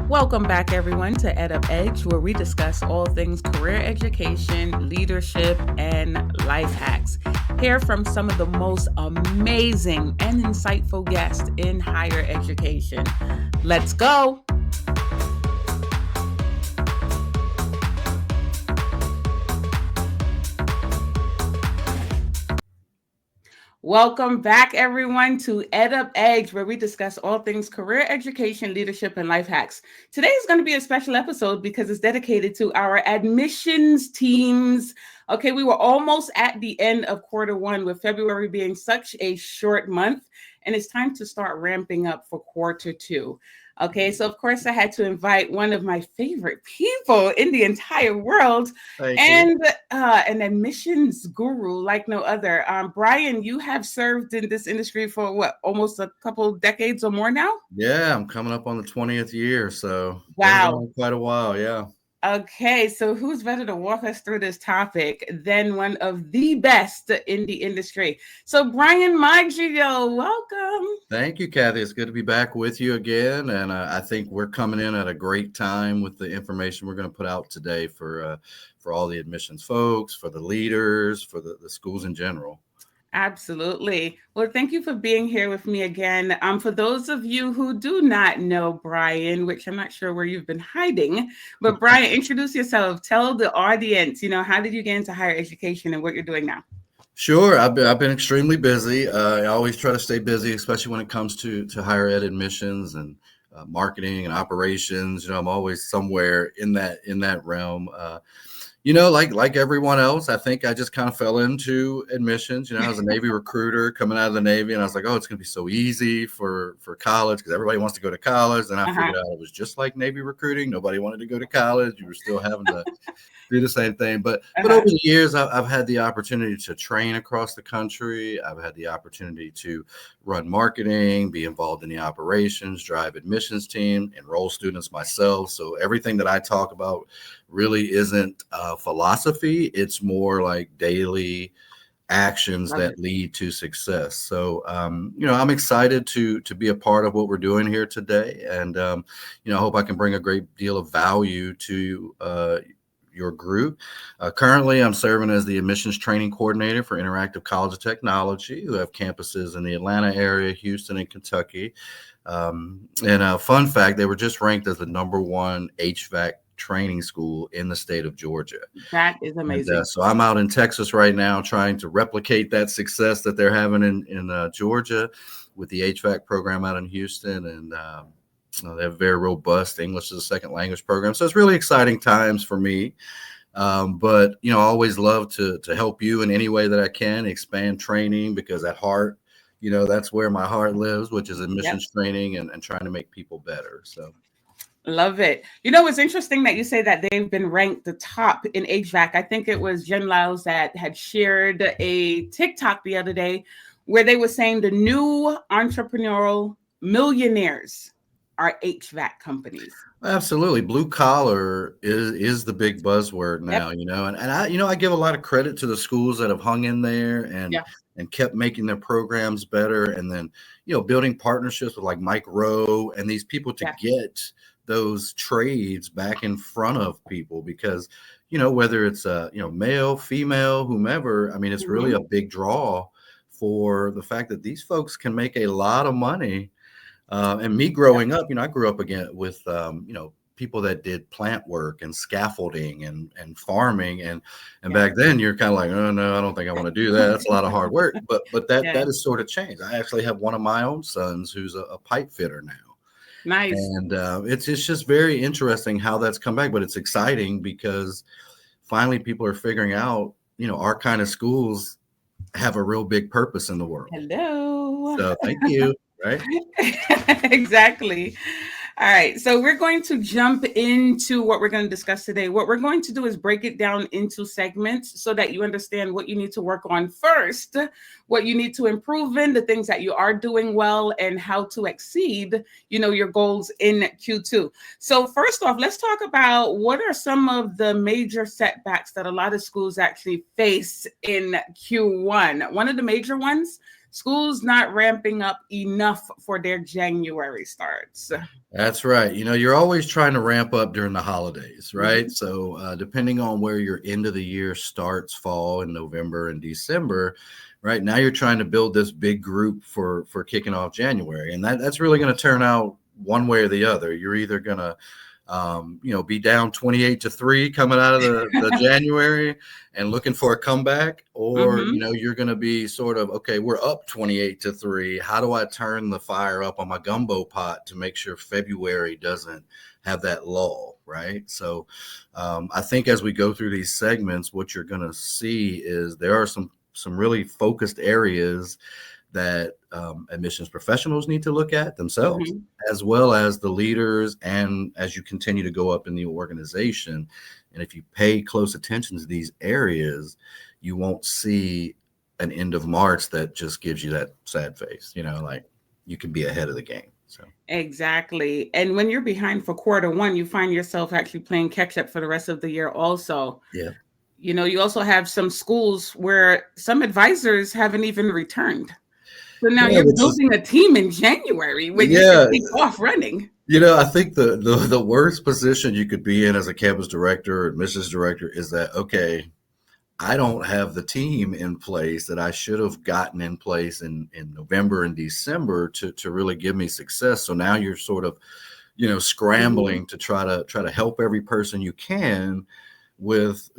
Welcome back, everyone, to Ed Up Edge, where we discuss all things career education, leadership, and life hacks. Hear from some of the most amazing and insightful guests in higher education. Let's go. Welcome back, everyone, to Ed Up Edge, where we discuss all things career education, leadership, and life hacks. Today is going to be a special episode because it's dedicated to our admissions teams. Okay, we were almost at the end of quarter one, with February being such a short month, and it's time to start ramping up for quarter two. Okay, so of course I had to invite one of my favorite people in the entire world, Thank you. and an admissions guru like no other. Brian, you have served in this industry for what, almost a couple decades or more now? Yeah, I'm coming up on the 20th year, so been Wow. around quite a while. Yeah. Okay, so who's better to walk us through this topic than one of the best in the industry? So, Brian Maggio, welcome. Thank you, Kathy. It's good to be back with you again, and I think we're coming in at a great time with the information we're going to put out today for all the admissions folks, for the leaders, for the schools in general. Absolutely. Well, thank you for being here with me again. For those of you who do not know Brian, which I'm not sure where you've been hiding, but Brian, introduce yourself. Tell the audience, how did you get into higher education and what you're doing now? Sure, I've been extremely busy. I always try to stay busy, especially when it comes to higher ed admissions and marketing and operations. I'm always somewhere in that realm. Like everyone else, I think I just kind of fell into admissions. I was a Navy recruiter coming out of the Navy, and I was like, oh, it's going to be so easy for college because everybody wants to go to college. And I Uh-huh. figured out it was just like Navy recruiting. Nobody wanted to go to college. You were still having to do the same thing. But over Uh-huh. the years, I've had the opportunity to train across the country. I've had the opportunity to run marketing, be involved in the operations, drive admissions team, enroll students myself. So everything that I talk about really isn't philosophy. It's more like daily actions Love it. that lead to success. So, I'm excited to be a part of what we're doing here today, and I hope I can bring a great deal of value to your group. Currently, I'm serving as the admissions training coordinator for Interactive College of Technology, who have campuses in the Atlanta area, Houston, and Kentucky. And a fun fact, they were just ranked as the number one HVAC training school in the state of Georgia. That is And amazing. so I'm out in Texas right now trying to replicate that success that they're having in Georgia with the HVAC program out in Houston. And they have a very robust English as a second language program. So it's really exciting times for me. But, I always love to help you in any way that I can, expand training, because at heart, that's where my heart lives, which is Yep. admissions training and trying to make people better. So. Love it. It's interesting that you say that they've been ranked the top in HVAC. I think it was Jen Lyles that had shared a TikTok the other day where they were saying the new entrepreneurial millionaires are HVAC companies. Absolutely. Blue collar is the big buzzword Yep. now, and I give a lot of credit to the schools that have hung in there Yeah. and kept making their programs better. And then, building partnerships with like Mike Rowe and these people to Yeah. get those trades back in front of people because, whether it's male, female, whomever, I mean, it's really Mhm. a big draw for the fact that these folks can make a lot of money. And me Yep. growing up, I grew up again with, people that did plant work and scaffolding and farming. And Yeah. back then you're kind of like, oh no, I don't think I want to do that. That's a lot of hard work. But that Yeah. that has sort of changed. I actually have one of my own sons who's a pipe fitter now. Nice. And it's just very interesting how that's come back. But it's exciting because finally people are figuring out, our kind of schools have a real big purpose in the world. Hello. So thank you. Right. Exactly. All right. So we're going to jump into what we're going to discuss today. What we're going to do is break it down into segments so that you understand what you need to work on first, what you need to improve in, the things that you are doing well, and how to exceed, your goals in Q2. So first off, let's talk about what are some of the major setbacks that a lot of schools actually face in Q1. One of the major ones, schools not ramping up enough for their January starts. That's right. You're always trying to ramp up during the holidays, right? Mhm. So, depending on where your end of the year starts, fall in November and December, right now you're trying to build this big group for kicking off January, and that's really going to turn out one way or the other. You're either going to be down 28-3 coming out of the January and looking for a comeback, or Mhm. you're going to be sort of, okay, we're up 28-3. How do I turn the fire up on my gumbo pot to make sure February doesn't have that lull, right? So I think as we go through these segments, what you're going to see is there are some really focused areas that admissions professionals need to look at themselves, Mhm. as well as the leaders, and as you continue to go up in the organization. And if you pay close attention to these areas, you won't see an end of March that just gives you that sad face, like you can be ahead of the game. So, Exactly. And when you're behind for quarter one, you find yourself actually playing catch up for the rest of the year also. yeah. You also have some schools where some advisors haven't even returned. So now Yeah, you're which is, building a team in January when you should yeah. be off running. I think the worst position you could be in as a campus director or admissions director is that, okay, I don't have the team in place that I should have gotten in place in November and December to really give me success. So now you're sort of, Mhm. scrambling to try to help every person you can with,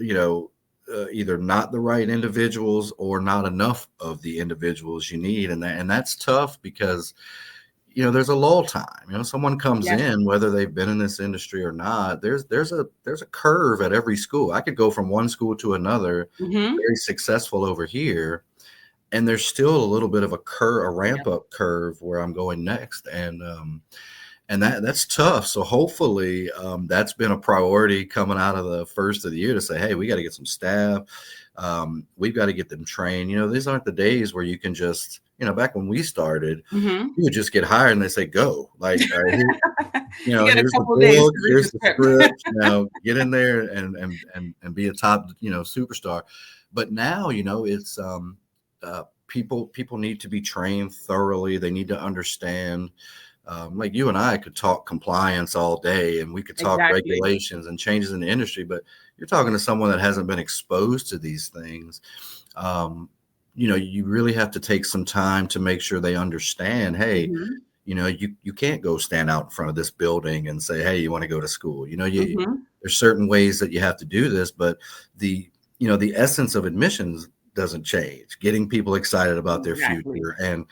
either not the right individuals or not enough of the individuals you need. And that's tough because there's a lull time. Someone comes Yes. in, whether they've been in this industry or not. There's a curve at every school. I could go from one school to another, Mhm. very successful over here, and there's still a little bit of a Yep. ramp up curve where I'm going next, and that's tough. So hopefully, that's been a priority coming out of the first of the year to say, hey, we got to get some staff. We've got to get them trained. These aren't the days where you can just, back when we started, Mhm. you would just get hired and they say go. Like, all right, You got a here's the couple days book, to read the here's the script. script. Get in there and be a top, superstar. But now, it's people need to be trained thoroughly. They need to understand. Like you and I could talk compliance all day, and we could talk Exactly. regulations and changes in the industry, but you're talking to someone that hasn't been exposed to these things. Um, you really have to take some time to make sure they understand, hey, Mhm. you can't go stand out in front of this building and say, hey, you want to go to school. Mhm. There's certain ways that you have to do this, but the the essence of admissions doesn't change. Getting people excited about their Exactly. future, and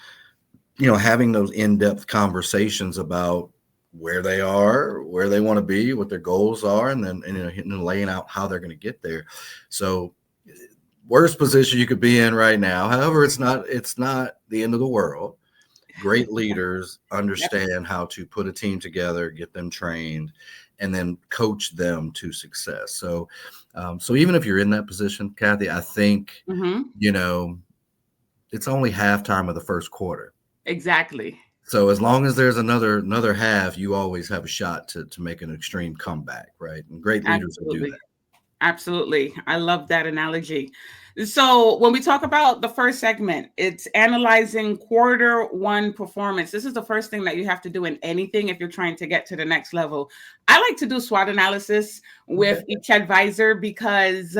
having those in-depth conversations about where they are, where they want to be, what their goals are, and then and laying out how they're going to get there. So, worst position you could be in right now. However, it's not the end of the world. Great leaders Yep. understand how to put a team together, get them trained, and then coach them to success. So even if you're in that position, Kathy, I think Mhm. you know it's only halftime of the first quarter. Exactly. So as long as there's another half, you always have a shot to make an extreme comeback, right? And great leaders will do Absolutely. that. Absolutely. I love that analogy. So, when we talk about the first segment, it's analyzing quarter one performance. This is the first thing that you have to do in anything if you're trying to get to the next level. I like to do SWOT analysis Okay. with each advisor because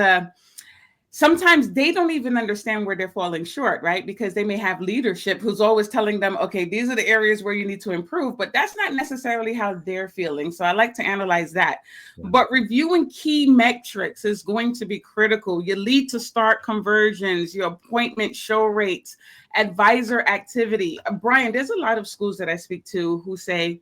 sometimes they don't even understand where they're falling short, right? Because they may have leadership who's always telling them, okay, these are the areas where you need to improve, but that's not necessarily how they're feeling. So I like to analyze that. Right. But reviewing key metrics is going to be critical. Your lead to start conversions, your appointment show rates, advisor activity. Brian, there's a lot of schools that I speak to who say,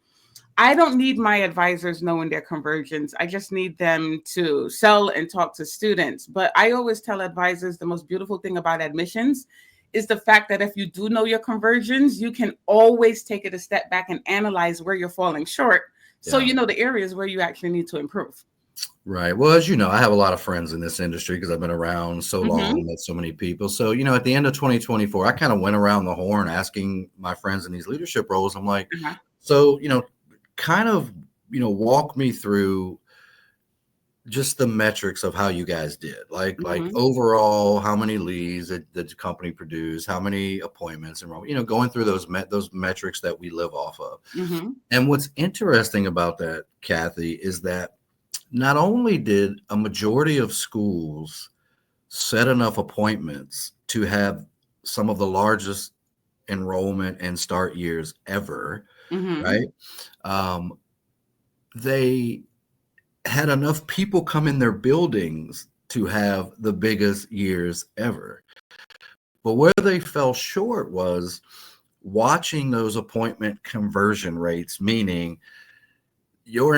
I don't need my advisors knowing their conversions. I just need them to sell and talk to students. But I always tell advisors the most beautiful thing about admissions is the fact that if you do know your conversions, you can always take it a step back and analyze where you're falling short. So Yeah. you know the areas where you actually need to improve. Right. Well, as you know, I have a lot of friends in this industry because I've been around so long, Mm-hmm. met so many people. So, at the end of 2024, I kind of went around the horn asking my friends in these leadership roles. I'm like, Uh-huh. so, kind of, walk me through just the metrics of how you guys did, like Mm-hmm. overall, how many leads that the company produced, how many appointments, and going through those metrics that we live off of. Mm-hmm. And what's interesting about that, Kathy, is that not only did a majority of schools set enough appointments to have some of the largest enrollment and start years ever, Mm-hmm. right? Um, they had enough people come in their buildings to have the biggest years ever. But where they fell short was watching those appointment conversion rates, meaning your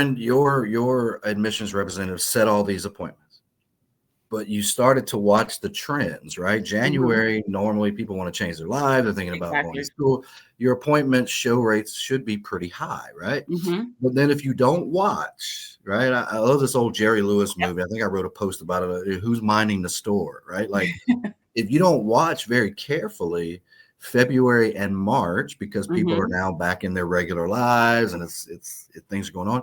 admissions representative set all these appointments, but you started to watch the trends, right? Mm-hmm. January, normally people want to change their lives, they're thinking about going to Exactly. school. Your appointment show rates should be pretty high, right? Mm-hmm. But then if you don't watch, right? I love this old Jerry Lewis Yep. movie. I think I wrote a post about it. Who's minding the store, right? Like if you don't watch very carefully February and March, because people are Mm-hmm. now back in their regular lives and things are going on,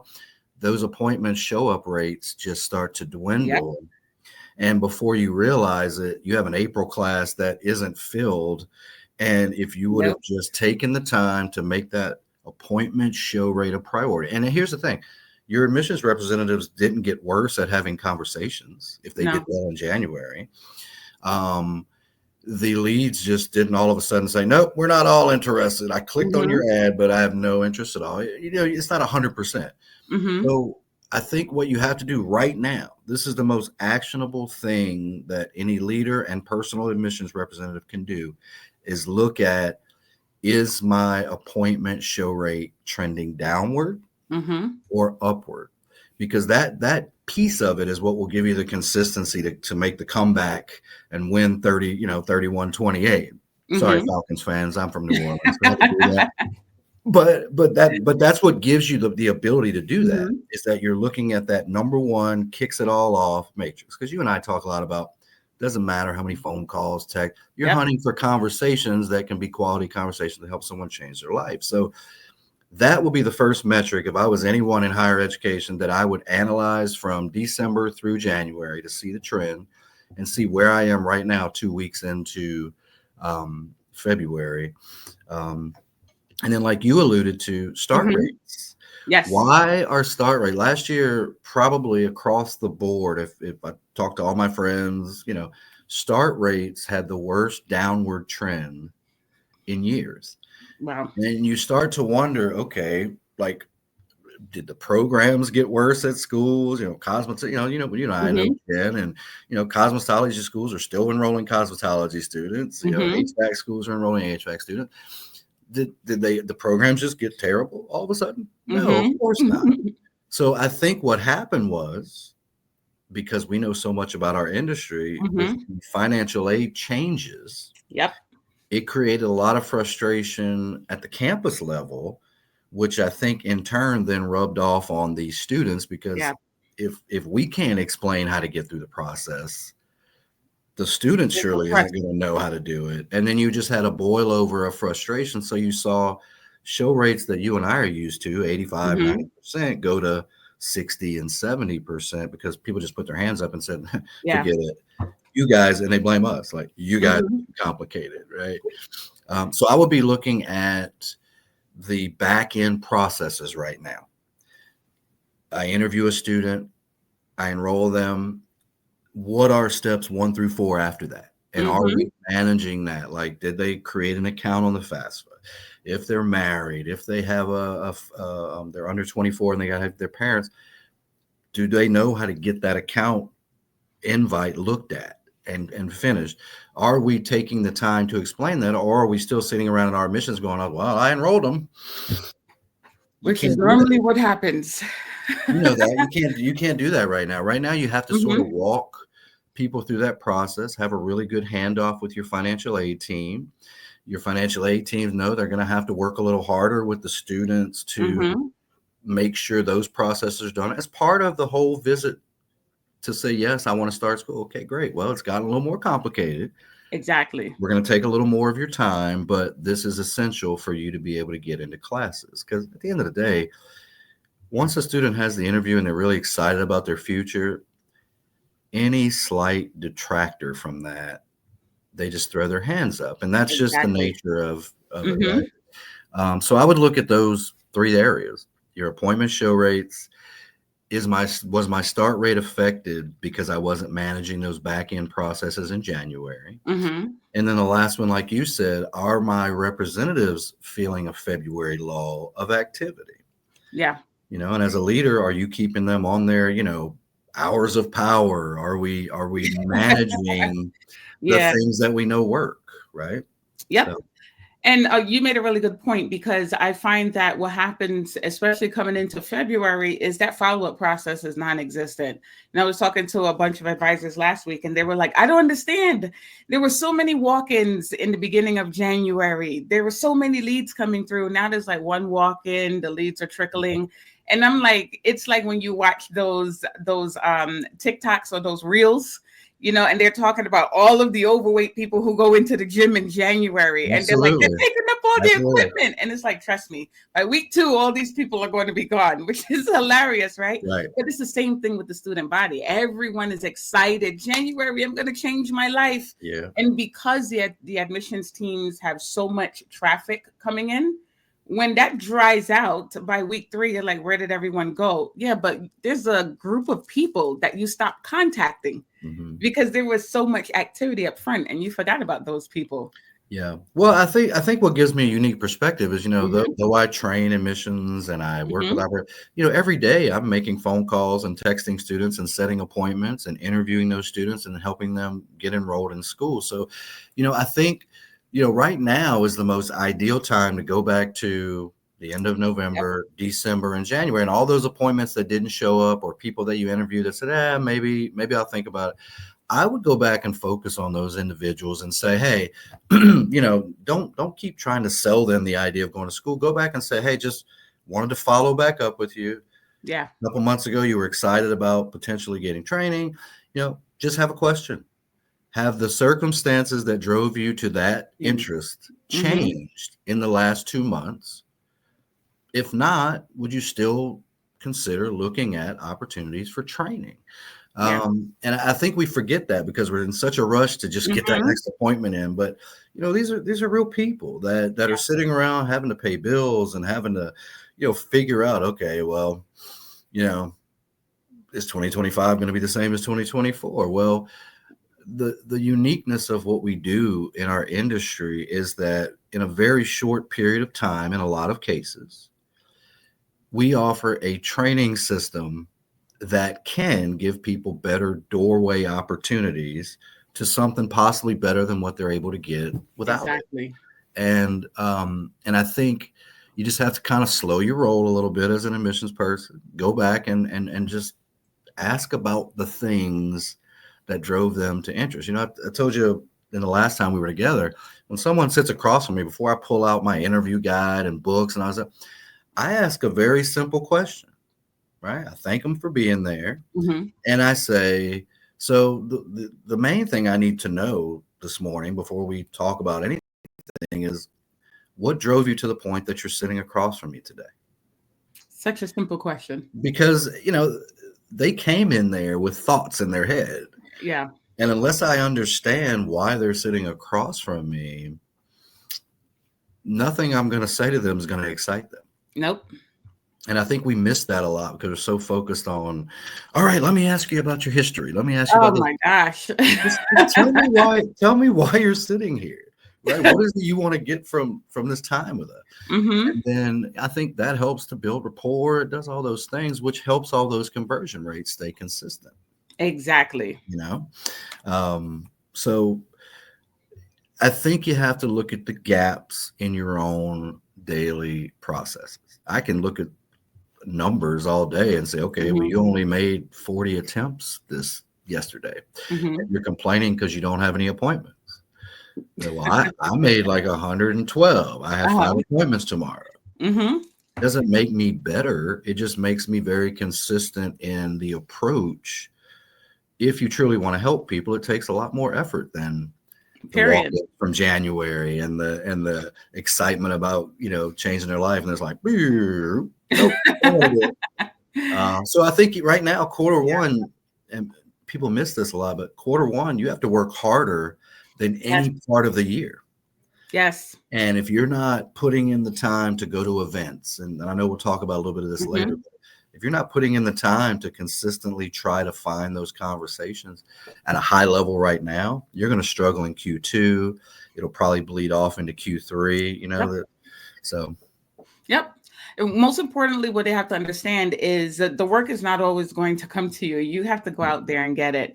those appointment show up rates just start to Yep. dwindle. And before you realize it, you have an April class that isn't filled. And if you would have Nope. just taken the time to make that appointment show rate a priority. And here's the thing, your admissions representatives didn't get worse at having conversations if they did No. well in January. Um, the leads just didn't all of a sudden say, nope, we're not all interested. I clicked on Mm-hmm. your ad, but I have no interest at all. It's not 100%. Mm-hmm. So I think what you have to do right now, this is the most actionable thing that any leader and personal admissions representative can do, is look at, is my appointment show rate trending downward Mm-hmm. or upward? Because that piece of it is what will give you the consistency to make the comeback and win 30, 31-28. Sorry, Mm-hmm. Falcons fans, I'm from New Orleans. I had to do that. But that's what gives you the ability to do that, Mm-hmm. is that you're looking at that number one kicks it all off matrix. Because you and I talk a lot about, doesn't matter how many phone calls, text, you're Yep. hunting for conversations that can be quality conversations that help someone change their life. So that will be the first metric, if I was anyone in higher education, that I would analyze from December through January to see the trend and see where I am right now, 2 weeks into February. Um, and then, like you alluded to, start Mm-hmm. rates. Yes. Why our start rate last year, probably across the board, if I talk to all my friends, start rates had the worst downward trend in years. Wow. And you start to wonder, okay, like, did the programs get worse at schools? I know Mm-hmm. Jen, and cosmetology schools are still enrolling cosmetology students. Mm-hmm. HVAC schools are enrolling HVAC students. Did the programs just get terrible all of a sudden? No, of course not. Mm-hmm. So I think what happened was, because we know so much about our industry, with Mm-hmm. the financial aid changes, Yep. it created a lot of frustration at the campus level, which I think in turn then rubbed off on these students, because Yeah. if we can't explain how to get through the process, the student There's no surely isn't question. going to know how to do it. And then you just had a boil over of frustration. So you saw show rates that you and I are used to, 85, Mm-hmm. 90%, go to 60 and 70%, because people just put their hands up and said, Yeah. forget it. You guys, and they blame us, like, you guys Mm-hmm. are too complicated, right? So I would be looking at the back end processes right now. I interview a student, I enroll them. What are steps 1 through 4 after that? And are Mm-hmm. we managing that? Like, did they create an account on the FAFSA? If they're married, if they have they're under 24 and they got to have their parents, do they know how to get that account invite looked at and finished? Are we taking the time to explain that, or are we still sitting around in our admissions going, oh, well, I enrolled them? You Which is can't do that. normally what happens. You know that you can't do that right now. Right now, you have to sort of Mm-hmm. walk people through that process, have a really good handoff with your financial aid team. Your financial aid teams know they're going to have to work a little harder with the students to Mm-hmm. make sure those processes are done as part of the whole visit, to say, yes, I want to start school. Okay, great. Well, it's gotten a little more complicated. Exactly. We're going to take a little more of your time, but this is essential for you to be able to get into classes. Because at the end of the day, once a student has the interview and they're really excited about their future, any slight detractor from that, they just throw their hands up, and that's just the Exactly. nature of it, Mm-hmm. right? So I would look at those three areas: your appointment show rates, was my start rate affected because I wasn't managing those back end processes in January? Mm-hmm. And then the last one, like you said, are my representatives feeling a February lull of activity? Yeah. And as a leader, are you keeping them on their, hours of power? Are we managing the Yeah. things that we know work, right? Yep. So, And you made a really good point, because I find that what happens, especially coming into February, is that follow up process is non existent. And I was talking to a bunch of advisors last week, and they were like, I don't understand. There were so many walk ins in the beginning of January. There were so many leads coming through. Now there's like one walk in, the leads are trickling. And I'm like, it's like when you watch those TikToks or those reels, and they're talking about all of the overweight people who go into the gym in January, and they're like, they're absolutely, taking up all the absolutely, equipment. And it's like, trust me, by week 2, all these people are going to be gone, which is hilarious, right? right, But it's the same thing with the student body. Everyone is excited. January, I'm going to change my life. yeah. And because the admissions teams have so much traffic coming in, when that dries out by week 3, you're like, where did everyone go? Yeah, but there's a group of people that you stopped contacting Hmm. because there was so much activity up front and you forgot about those people. Yeah. Well, I think what gives me a unique perspective is, Hmm. though I train in missions and I work with Hmm. every day I'm making phone calls and texting students and setting appointments and interviewing those students and helping them get enrolled in school. So, I think, right now is the most ideal time to go back to the end of Yep. November, December, and January, and all those appointments that didn't show up, or people that you interviewed that said, maybe I'll think about it. I would go back and focus on those individuals and say, hey, don't keep trying to sell them the idea of going to school. Go back and say, hey, just wanted to follow back up with you. Yeah. A couple months ago, you were excited about potentially getting training. Just have a question. Have the circumstances that drove you to that interest Hmm. changed in the last 2 months? If not, would you still consider looking at opportunities for training? Yeah. And I think we forget that because we're in such a rush to just get that Hmm. next appointment in. But these are real people that are Yeah. sitting around having to pay bills and having to, figure out, okay, well, you know, is 2025 going to be the same as 2024? Well, the uniqueness of what we do in our industry is that in a very short period of time, in a lot of cases, we offer a training system that can give people better doorway opportunities to something possibly better than what they're able to get without it. Exactly. And I think you just have to kind of slow your roll a little bit as an admissions person. Go back and just ask about the things that drove them to interest. I told you in the last time we were together, when someone sits across from me, before I pull out my interview guide and books and I ask a very simple question, right? I thank them for being there. Hmm. And I say, so the main thing I need to know this morning before we talk about anything is, what drove you to the point that you're sitting across from me today? Such a simple question. Because, they came in there with thoughts in their head. Yeah. And unless I understand why they're sitting across from me, nothing I'm going to say to them is going to excite them. Nope. And I think we miss that a lot because we're so focused on, all right, let me ask you about your history. Let me ask you Oh about this. my gosh. Just tell me why. Tell me why you're sitting here, right? What is it you want to get from this time with us? Hmm. And then I think that helps to build rapport. It does all those things, which helps all those conversion rates stay consistent. Exactly. You know, so I think you have to look at the gaps in your own daily processes. I can look at numbers all day and say, okay, well, Hmm. you only made 40 attempts this yesterday. Hmm. You're complaining because you don't have any appointments. Well, I made like 112. I have 5 Uh-huh. appointments tomorrow. Hmm. Doesn't make me better. It just makes me very consistent in the approach. If you truly want to help people, it takes a lot more effort than the walk Period. from January and the excitement about changing their life. And it's like, nope. So I think right now, quarter one, and people miss this a lot, but quarter one, you have to work harder than Yes. any part of the year. Yes. And if you're not putting in the time to go to events, and I know we'll talk about a little bit of this later, Hmm. but if you're not putting in the time to consistently try to find those conversations at a high level right now, you're going to struggle in Q2. It'll probably bleed off into Q3, Yep. so Yep. And most importantly, what they have to understand is that the work is not always going to come to you. You have to go out there and get it.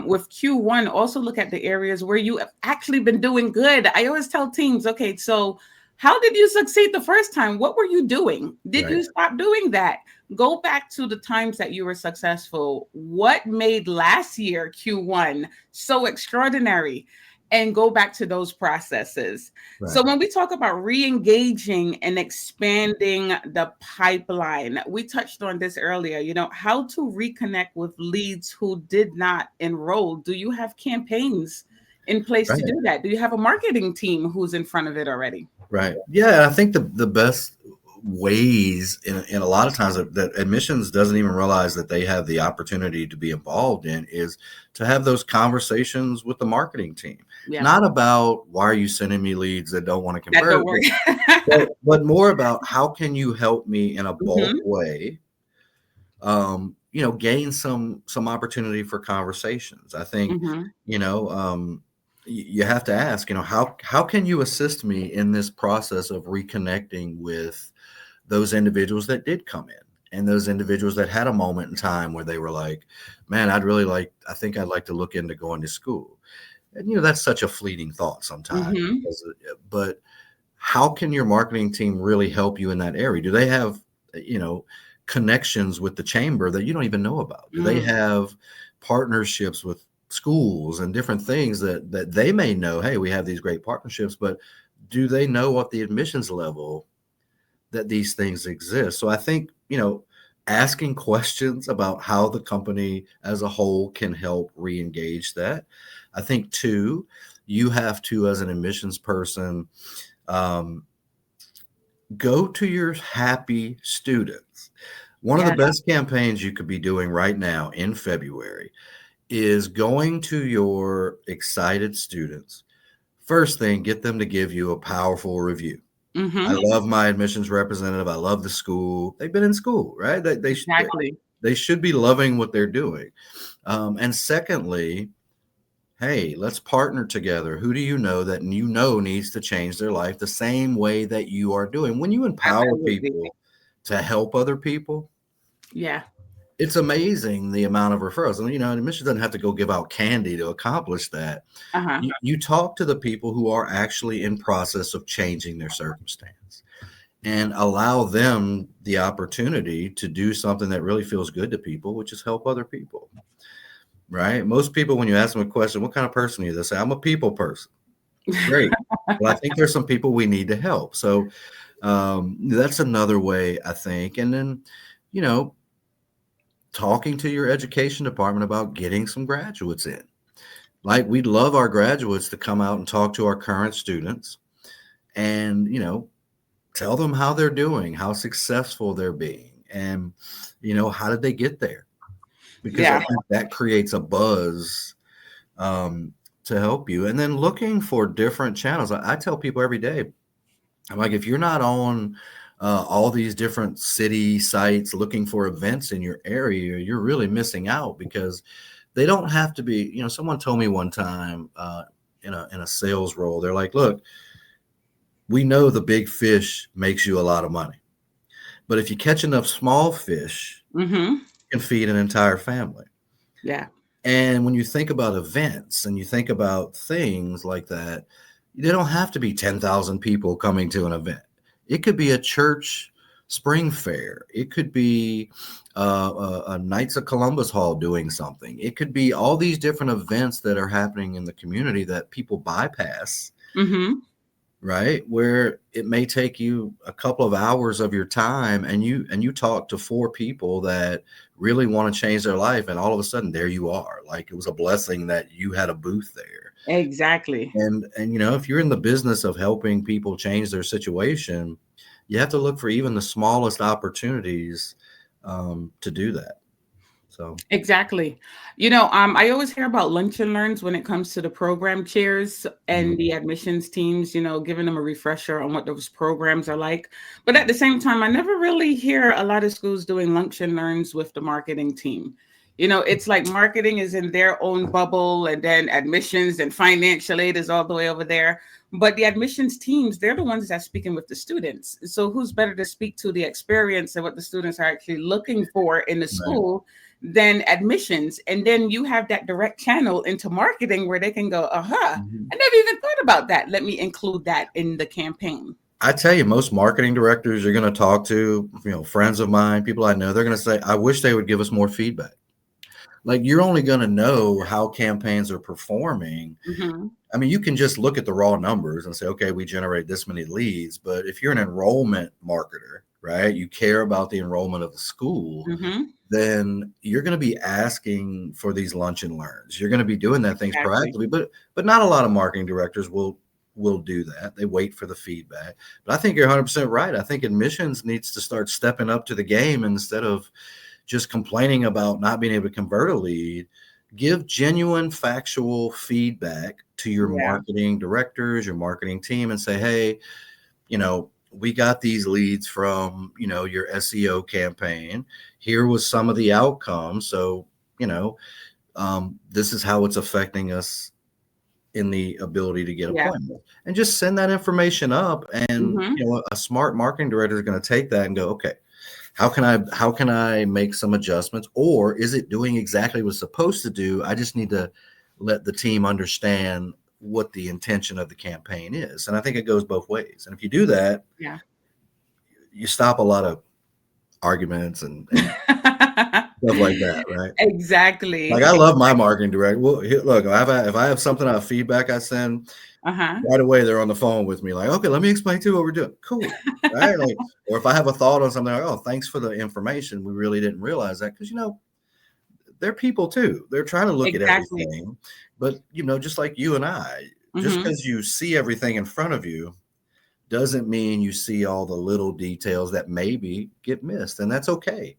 With Q1, also look at the areas where you have actually been doing good. I always tell teams, okay, so how did you succeed the first time? What were you doing? Did right, you stop doing that? Go back to the times that you were successful. What made last year Q1 so extraordinary? And go back to those processes. So right. when we talk about re-engaging and expanding the pipeline, we touched on this earlier, how to reconnect with leads who did not enroll. Do you have campaigns in place to Right. do that? Do you have a marketing team who's in front of it already? Right. Yeah, I think the best ways in a lot of times that admissions doesn't even realize that they have the opportunity to be involved in is to have those conversations with the marketing team. Yeah. Not about why are you sending me leads that don't want to That don't convert, work. but more about how can you help me in a bulk Hmm. way, gain some opportunity for conversations. I think, Hmm. you know, um, you have to ask, how can you assist me in this process of reconnecting with those individuals that did come in and those individuals that had a moment in time where they were like, man, I think I'd like to look into going to school. And, that's such a fleeting thought sometimes. Hmm. But how can your marketing team really help you in that area? Do they have, you know, connections with the chamber that you don't even know about? Do they Mm. have partnerships with schools and different things that they may know, hey, we have these great partnerships, but do they know what the admissions level that these things exist? So I think, asking questions about how the company as a whole can help re-engage that. I think two, you have to, as an admissions person, um, go to your happy students. One of the Yeah. best campaigns you could be doing right now in February is going to your excited students. First thing, get them to give you a powerful review. I Hmm. love my admissions representative. I love the school. They've been in school, right? Exactly. They should be loving what they're doing. And secondly, hey, let's partner together. Who do you know that needs to change their life the same way that you are doing? When you empower Absolutely. people to help other people, Yeah. it's amazing the amount of referrals. And admission doesn't have to go give out candy to accomplish that. Uh-huh. You talk to the people who are actually in process of changing their circumstance and allow them the opportunity to do something that really feels good to people, which is help other people. Right? Most people, when you ask them a question, what kind of person are you? They say, I'm a people person. Great. Well, I think there's some people we need to help. So that's another way, I think. And then, you know, talking to your education department about getting some graduates in. Like, we'd love our graduates to come out and talk to our current students and, tell them how they're doing, how successful they're being, and, how did they get there? Because I Yeah. think that creates a buzz um, to help you. And then looking for different channels. I tell people every day, I'm like, if you're not on all these different city sites looking for events in your area, you're really missing out because they don't have to be. Someone told me one time in a sales role, they're like, look, we know the big fish makes you a lot of money, but if you catch enough small fish, Hmm. you can feed an entire family. Yeah. And when you think about events and you think about things like that, they don't have to be 10,000 people coming to an event. It could be a church spring fair. It could be a Knights of Columbus Hall doing something. It could be all these different events that are happening in the community that people bypass, Hmm. right? Where it may take you a couple of hours of your time and you talk to four people that really want to change their life, and all of a sudden there you are. Like, it was a blessing that you had a booth there. Exactly. And if you're in the business of helping people change their situation, you have to look for even the smallest opportunities to do that. So Exactly. I always hear about lunch and learns when it comes to the program chairs and mhm, the admissions teams, giving them a refresher on what those programs are like. But at the same time, I never really hear a lot of schools doing lunch and learns with the marketing team. It's like marketing is in their own bubble, and then admissions and financial aid is all the way over there. But the admissions teams, they're the ones that's speaking with the students. So who's better to speak to the experience and what the students are actually looking for in the right. school than admissions? And then you have that direct channel into marketing where they can go, aha, Mhm. I never even thought about that. Let me include that in the campaign. I tell you, most marketing directors you're going to talk to, friends of mine, people I know, they're going to say, I wish they would give us more feedback. Like, you're only going to know how campaigns are performing. Mm-hmm. I mean, you can just look at the raw numbers and say, okay, we generate this many leads. But if you're an enrollment marketer, right, you care about the enrollment of the school, Mm-hmm. then you're going to be asking for these lunch and learns. You're going to be doing that things Exactly. proactively, but not a lot of marketing directors will do that. They wait for the feedback. But I think you're 100% right. I think admissions needs to start stepping up to the game instead of just complaining about not being able to convert a lead. Give genuine factual feedback to your Yeah. marketing directors, your marketing team, and say, hey, we got these leads from, your SEO campaign. Here was some of the outcomes. So, this is how it's affecting us in the ability to get Yeah. appointments, and just send that information up. And, Mm-hmm. a smart marketing director is going to take that and go, okay, how can I make some adjustments, or is it doing exactly what it's supposed to do? I just need to let the team understand what the intention of the campaign is. And I think it goes both ways. And if you do that, Yeah. you stop a lot of arguments and stuff like that, right? Like, Exactly. I love my marketing director. Well, look, if I have something out of feedback I send, Uh-huh. right away they're on the phone with me, like, okay, let me explain to you what we're doing. Cool, right? Like, or if I have a thought on something, like, oh, thanks for the information. We really didn't realize that, because they're people too. They're trying to look at Exactly. everything, but just like you and I, just Mm-hmm. because you see everything in front of you doesn't mean you see all the little details that maybe get missed, and that's okay.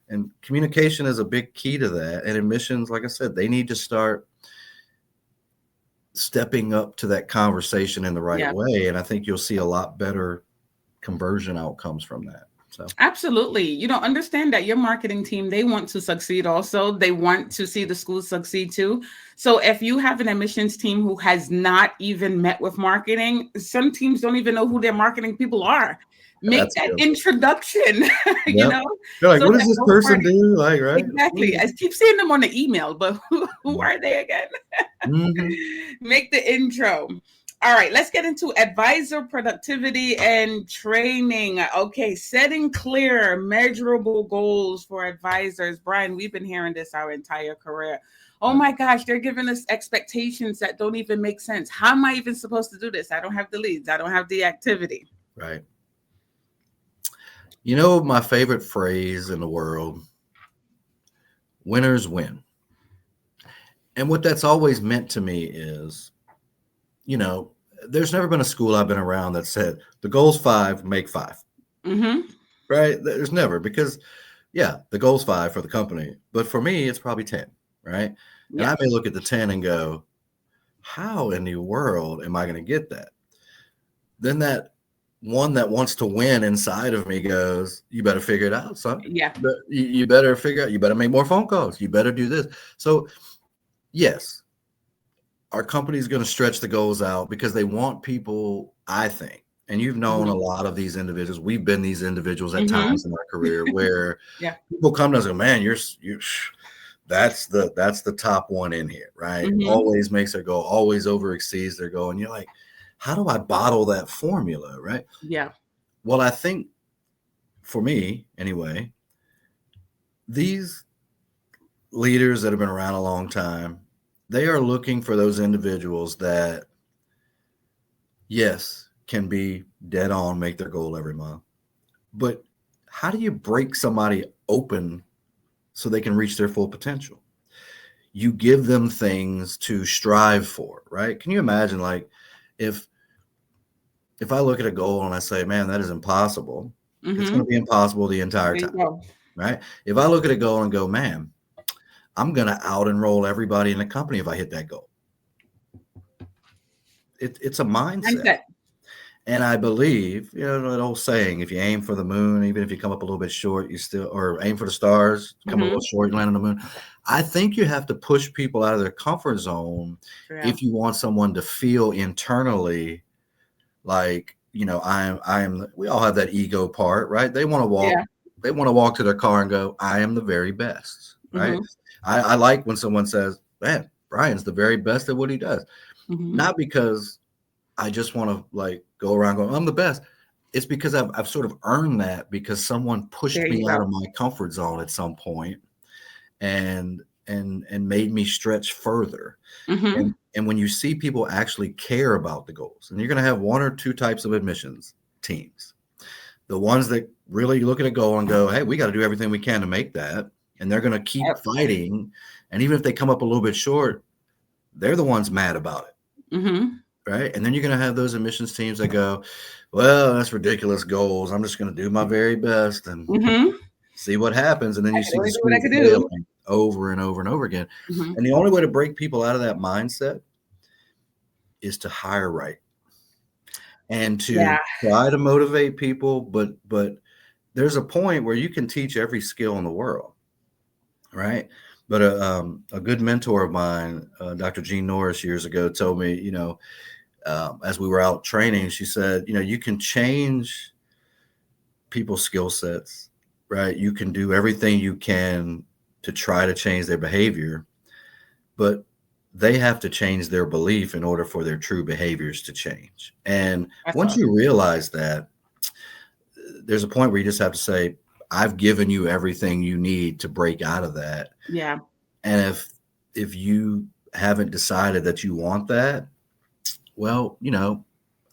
And communication is a big key to that. And admissions, like I said, they need to start stepping up to that conversation in the right Yeah. way. And I think you'll see a lot better conversion outcomes from that. So, Absolutely. Understand that your marketing team, they want to succeed also. They want to see the school succeed too. So if you have an admissions team who has not even met with marketing, some teams don't even know who their marketing people are. Make that's that good. introduction, you Yep. know, They're like, so what does that this both person parties, do? Like, right? exactly. I keep seeing them on the email, but who are they again? Mm-hmm. Make the intro. All right, let's get into advisor productivity and training. Okay, setting clear, measurable goals for advisors. Brian, we've been hearing this our entire career. Oh Right. my gosh, they're giving us expectations that don't even make sense. How am I even supposed to do this? I don't have the leads, I don't have the activity. Right. My favorite phrase in the world: winners win. And what that's always meant to me is, you know, there's never been a school I've been around that said the goal's five, make five, Mm-hmm. right? There's never, because yeah, the goal's five for the company, but for me, it's probably 10, right? And Yeah. I may look at the 10 and go, how in the world am I going to get that? Then that one that wants to win inside of me goes, you better figure it out, son. Yeah. You better figure out, you better make more phone calls. You better do this. So, yes, our company is going to stretch the goals out because they want people, I think. And you've known a Mm-hmm. lot of these individuals. We've been these individuals at Mm-hmm. times in our career where Yeah. people come to us and go, man, you that's the top one in here, right? Mm-hmm. Always makes their goal, always over exceeds their goal. And you're like, how do I bottle that formula, right? Yeah. Well, I think for me anyway, these leaders that have been around a long time, they are looking for those individuals that, yes, can be dead on, make their goal every month. But how do you break somebody open so they can reach their full potential? You give them things to strive for, right? Can you imagine, like, if if I look at a goal and I say, man, that is impossible, it's going Mm-hmm. to be impossible the entire There you time, go. right? If I look at a goal and go, man, I'm going to out enroll everybody in the company if I hit that goal. It's a mindset. Mindset. And I believe, that old saying, if you aim for the moon, even if you come up a little bit short, you still, or aim for the stars, come a little Mm-hmm. short, you land on the moon. I think you have to push people out of their comfort zone Yeah. if you want someone to feel internally like, we all have that ego part, right? Yeah. They want to walk to their car and go, I am the very best, right? Mm-hmm. I like when someone says, man, Brian's the very best at what he does. Mm-hmm. Not because I just want to like go around going, I'm the best. It's because I've sort of earned that because someone There pushed you me out go. of my comfort zone at some point and made me stretch further. Mm-hmm. And when you see people actually care about the goals, and you're going to have one or two types of admissions teams. The ones that really look at a goal and go, hey, we got to do everything we can to make that. And they're going to keep Yep. fighting. And even if they come up a little bit short, they're the ones mad about it. Mm-hmm. Right. And then you're going to have those admissions teams that go, well, that's ridiculous goals. I'm just going to do my very best and Mm-hmm. see what happens. And then I you can see the only do what I school could do. failing over and over and over again. Mm-hmm. And the only way to break people out of that mindset is to hire right and to Yeah. try to motivate people. But there's a point where you can teach every skill in the world. Right. But a good mentor of mine, Dr. Jean Norris, years ago told me, as we were out training, she said, you can change people's skill sets, right? You can do everything you can to try to change their behavior, but they have to change their belief in order for their true behaviors to change. And That's once awesome. you realize that, there's a point where you just have to say, I've given you everything you need to break out of that. Yeah. And if you haven't decided that you want that, well,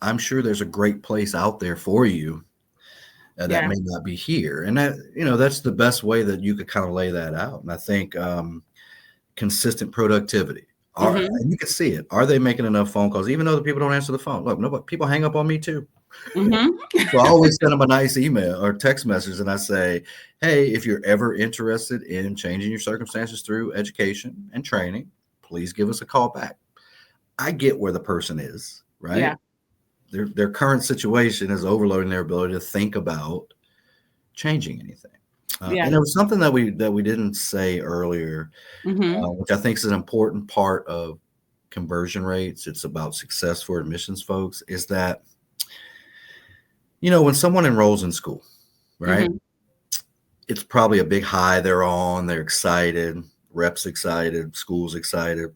I'm sure there's a great place out there for you that Yeah. may not be here. And that's the best way that you could kind of lay that out. And I think consistent productivity. Mm-hmm. And you can see it. Are they making enough phone calls? Even though the people don't answer the phone. Look, nobody, people hang up on me too. Mm-hmm. So I always send them a nice email or text message and I say, hey, if you're ever interested in changing your circumstances through education and training, please give us a call back. I get where the person is, right? Yeah. Their current situation is overloading their ability to think about changing anything. Yeah. And there was something that we didn't say earlier, Mm-hmm. which I think is an important part of conversion rates. It's about success for admissions folks. Is that when someone enrolls in school, right? Mm-hmm. It's probably a big high they're on. They're excited, reps excited, school's excited.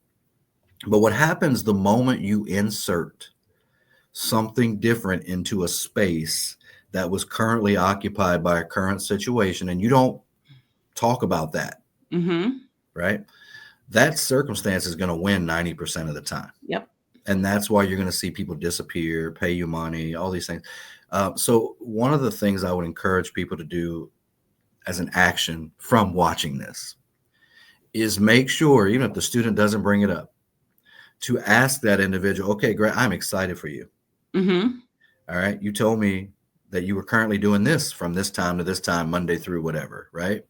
But what happens the moment you insert something different into a space that was currently occupied by a current situation and you don't talk about that, Mm-hmm. right? That circumstance is going to win 90% of the time. Yep. And that's why you're going to see people disappear, pay you money, all these things. So one of the things I would encourage people to do as an action from watching this is make sure, even if the student doesn't bring it up, to ask that individual, okay, great, I'm excited for you. Mm-hmm. All right. You told me that you were currently doing this from this time to this time, Monday through whatever, right?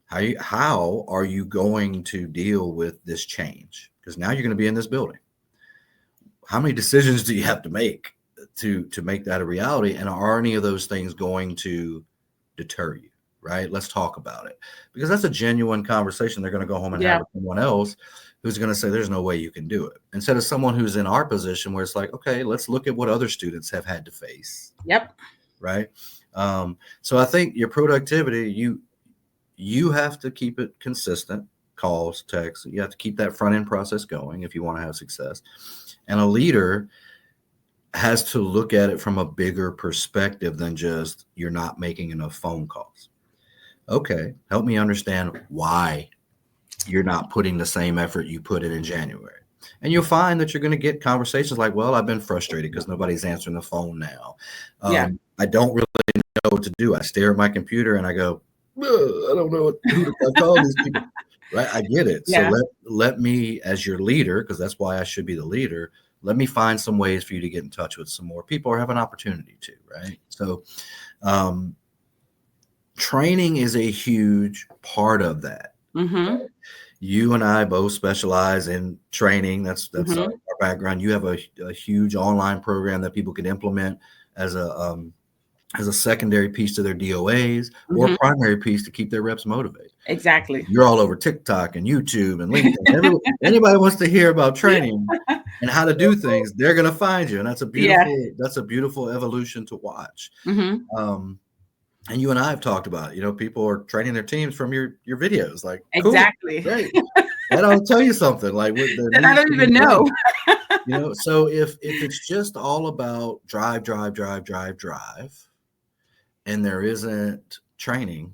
How are you going to deal with this change? Because now you're going to be in this building. How many decisions do you have to make to make that a reality? And are any of those things going to deter you? Right? Let's talk about it. Because that's a genuine conversation they're going to go home and have Yeah. with someone else who's going to say, there's no way you can do it. Instead of someone who's in our position where it's like, okay, let's look at what other students have had to face. Yep. Right. So I think your productivity, you have to keep it consistent, calls, texts. You have to keep that front end process going if you want to have success. And a leader has to look at it from a bigger perspective than just you're not making enough phone calls. Okay, help me understand why you're not putting the same effort you put in January. And you'll find that you're going to get conversations like, well, I've been frustrated because nobody's answering the phone now. Yeah. I don't really know what to do. I stare at my computer and I go, I don't know who to call these people. Right? I get it. So Yeah. let me, as your leader, because that's why I should be the leader, let me find some ways for you to get in touch with some more people or have an opportunity to, right? So training is a huge part of that. Mm-hmm. You and I both specialize in training. That's Mm-hmm. our background. You have a huge online program that people can implement as a secondary piece to their DOAs or Mm-hmm. primary piece to keep their reps motivated. Exactly. You're all over TikTok and YouTube and LinkedIn. Anybody wants to hear about training and how to do things, they're going to find you, and Yeah. that's a beautiful evolution to watch. Mm-hmm. Um, and you and I have talked about it. People are training their teams from your videos. Like, cool, Exactly. great. That ought to tell you something. Like, what there That I needs don't to be even growth. know. So if it's just all about drive, and there isn't training,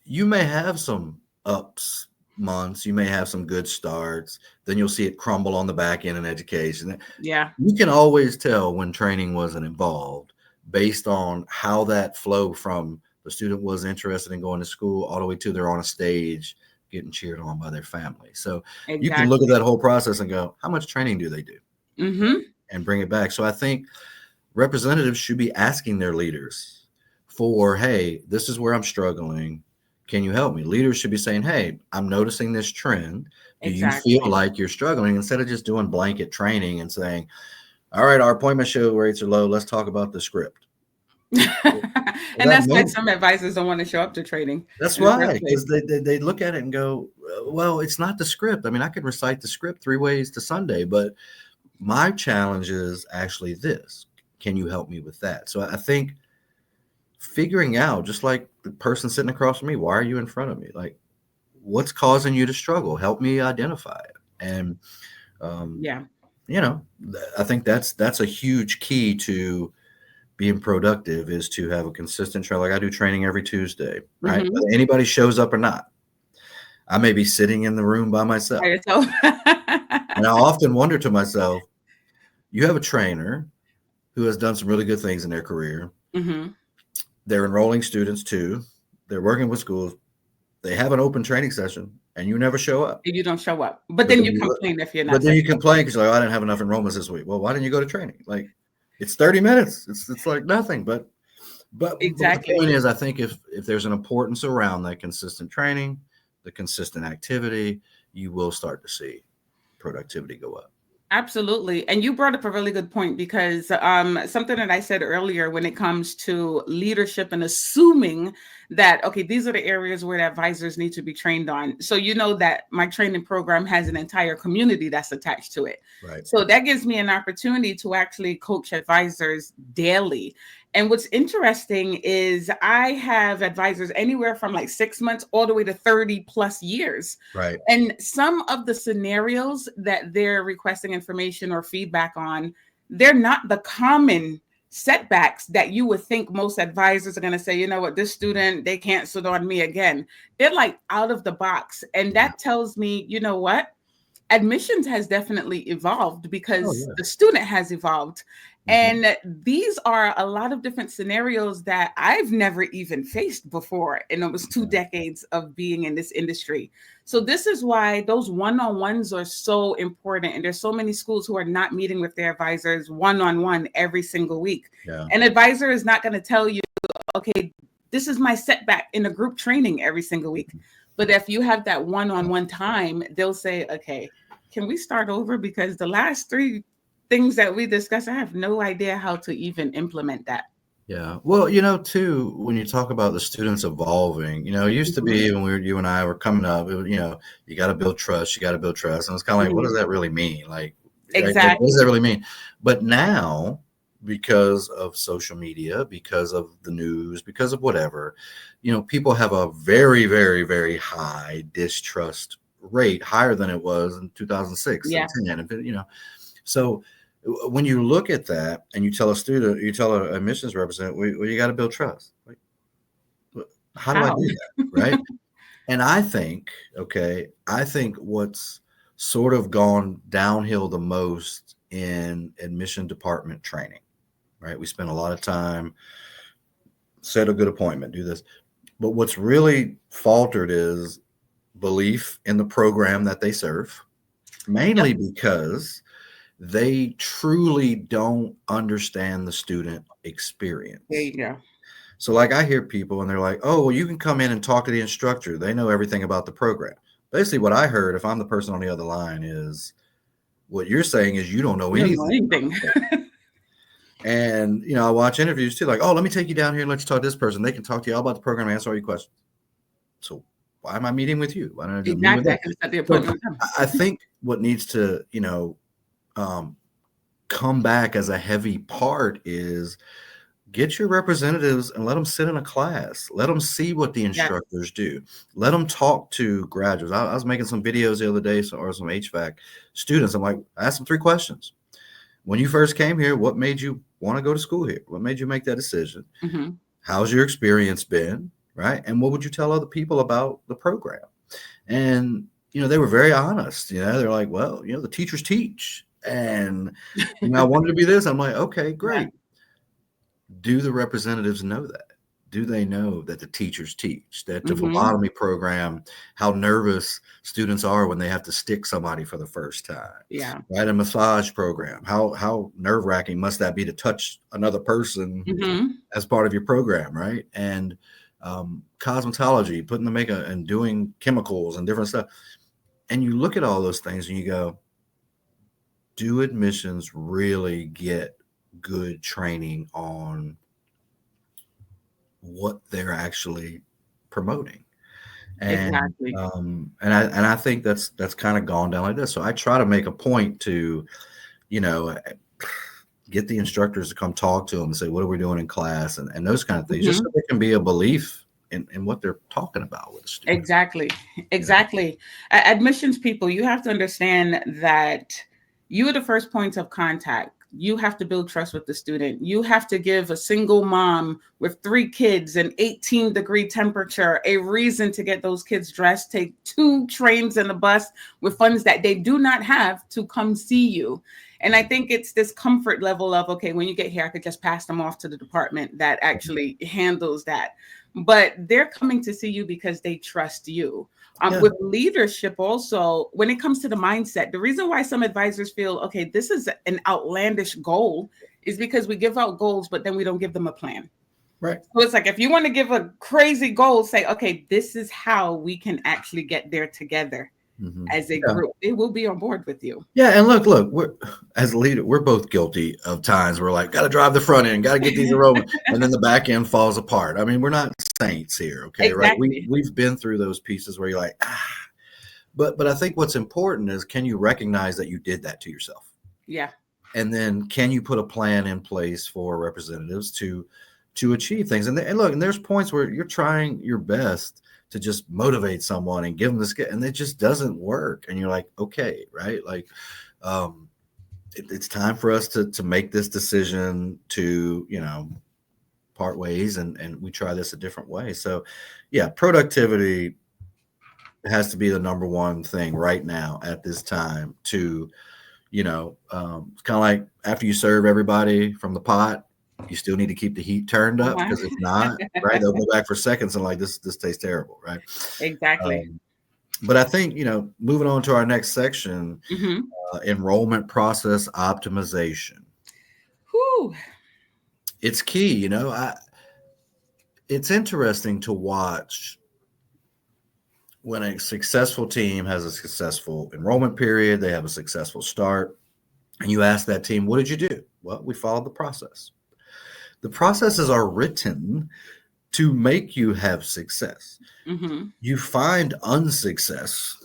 you may have some ups months, you may have some good starts, then you'll see it crumble on the back end in education. Yeah. You can always tell when training wasn't involved based on how that flow from the student was interested in going to school all the way to they're on a stage getting cheered on by their family. So you can look at Exactly. that whole process and go, how much training do they do? Mm-hmm. And bring it back. So I think representatives should be asking their leaders for, hey, this is where I'm struggling. Can you help me? Leaders should be saying, hey, I'm noticing this trend. Do you feel Exactly. like you're struggling? Instead of just doing blanket training and saying, all right, our appointment show rates are low. Let's talk about the script. Well, And that that's why mo- some advisors don't want to show up to training that's in the first why, place. because they look at it and go, well, it's not the script. I mean, I could recite the script 3 ways to Sunday, but my challenge is actually this. Can you help me with that? So I think figuring out, just like the person sitting across from me, why are you in front of me? Like, what's causing you to struggle? Help me identify it. And um, Yeah. I think that's a huge key to being productive, is to have a consistent trail. Like, I do training every Tuesday, right? Mm-hmm. Whether anybody shows up or not, I may be sitting in the room by myself, By yourself. and I often wonder to myself, you have a trainer who has done some really good things in their career. Mm-hmm. They're enrolling students too. They're working with schools. They have an open training session, and you never show up. You don't show up. But But then then you you complain if you're but not then set. you complain because you're like, "Oh, I didn't have enough enrollments this week." Well, why didn't you go to training? Like, it's 30 minutes. It's like nothing. But the Exactly. point is, I think if there's an importance around that consistent training, the consistent activity, you will start to see productivity go up. Absolutely. And you brought up a really good point because something that I said earlier when it comes to leadership and assuming that, okay, these are the areas where the advisors need to be trained on. So, you know, that my training program has an entire community that's attached to it. Right. So that gives me an opportunity to actually coach advisors daily. And what's interesting is I have advisors anywhere from like 6 months all the way to 30 plus years. Right. And some of the scenarios that they're requesting information or feedback on, they're not the common setbacks that you would think most advisors are going to say, you know what, this student, they can't sit on me again. They're like out of the box. And Yeah. that tells me, you know what? Admissions has definitely evolved Oh because yeah. the student has evolved. Mhm. And these are a lot of different scenarios that I've never even faced before in almost two Yeah. decades of being in this industry. So, this is why those one on ones are so important. And there's so many schools who are not meeting with their advisors one on one every single week. Yeah. An advisor is not going to tell you, okay, this is my setback in a group training every single week. But if you have that one on one time, they'll say, okay, can we start over? Because the last three things that we discussed, I have no idea how to even implement that. Yeah. Well, too, when you talk about the students evolving, it used to Mhm. be when you and I were coming up, you got to build trust, you got to build trust. And it's kind of like, what Mhm. does that really mean? Like, what does that Exactly. really mean? But now, because of social media, because of the news, because of whatever, people have a very, very, very high distrust rate, higher than it was in 2006 and Yeah. 10. So when you look at that and you tell a student, you tell a admissions representative, well, you got to build trust. Like, how do I How? do that? Right. And I think what's sort of gone downhill the most in admission department training, right? We spend a lot of time, set a good appointment, do this. But what's really faltered is belief in the program that they serve, Yep. mainly because they truly don't understand the student There experience. you go. So like I hear people and they're like, oh, well, you can come in and talk to the instructor. They know everything about the program. Basically, what I heard, if I'm the person on the other line, is what you're saying is you don't know You don't know anything about anything. the program. And I watch interviews too, like, oh, let me take you down here and let you talk to this person. They can talk to you all about the program and answer all your questions. So why am I meeting with you? Why don't I just meet with Exactly. them? I can set the So appointment with them. I think what needs to, um, come back as a heavy part is get your representatives and let them sit in a class. Let them see what the Yes. instructors do. Let them talk to graduates. I was making some videos the other day, or some HVAC students. I'm like, I asked them 3 questions. When you first came here, what made you want to go to school here? What made you make that decision? Hmm. How's your experience been? Right. And what would you tell other people about the program? And, they were very honest. They're like, well, the teachers teach. And, I wanted to be this. I'm like, okay, Yeah. great. Do the representatives know that? Do they know that the teachers teach, that the Hmm. phlebotomy program, how nervous students are when they have to stick somebody for the first time, Yeah. right? A massage program, how nerve wracking must that be to touch another person Hmm. as part of your program, right? And cosmetology, putting the makeup and doing chemicals and different stuff. And you look at all those things and you go, do admissions really get good training on what they're actually promoting? And Exactly. I think that's kind of gone down like this. So I try to make a point to, you know, get the instructors to come talk to them and say, what are we doing in class, and those kind of things, just so Hmm. there can be a belief in what they're talking about with the student. Exactly. Yeah. Exactly. Admissions people, you have to understand that you are the first point of contact. You have to build trust with the student. You have to give a single mom with 3 kids and 18-degree temperature a reason to get those kids dressed, take 2 trains and a bus with funds that they do not have to come see you. And I think it's this comfort level of, okay, when you get here, I could just pass them off to the department that actually handles that, but they're coming to see you because they trust you. Yeah. With leadership, also, when it comes to the mindset, the reason why some advisors feel, okay, this is an outlandish goal is because we give out goals, but then we don't give them a plan. Right. So it's like, if you want to give a crazy goal, say, okay, this is how we can actually get there together Hmm. as a Yeah. group. They will be on board with you. Yeah, and look, we're as a leader, we're both guilty of times we're like, got to drive the front end, got to get these enrollment, and then the back end falls apart. I mean, we're not saints here, okay? Right? Exactly. We've been through those pieces where you're like, but I think what's important is, can you recognize that you did that to yourself, Yeah. and then can you put a plan in place for representatives to achieve things? And look, and there's points where you're trying your best to just motivate someone and give them this, and it just doesn't work, and you're like, okay, right, like. Um, it's time for us to make this decision to part ways, and we try this a different way. So yeah, productivity has to be the number one thing right now at this time. To it's kind of like, after you serve everybody from the pot, you still need to keep the heat turned up, Uh-huh. because if not, right, they'll go back for seconds and like, this tastes terrible, right? Exactly. um, but I think, moving on to our next section, Hmm. enrollment process optimization. Whew. It's key. It's interesting to watch when a successful team has a successful enrollment period, they have a successful start, and you ask that team, what did you do? Well, we followed the process. The processes are written to make you have success. Hmm. You find unsuccess,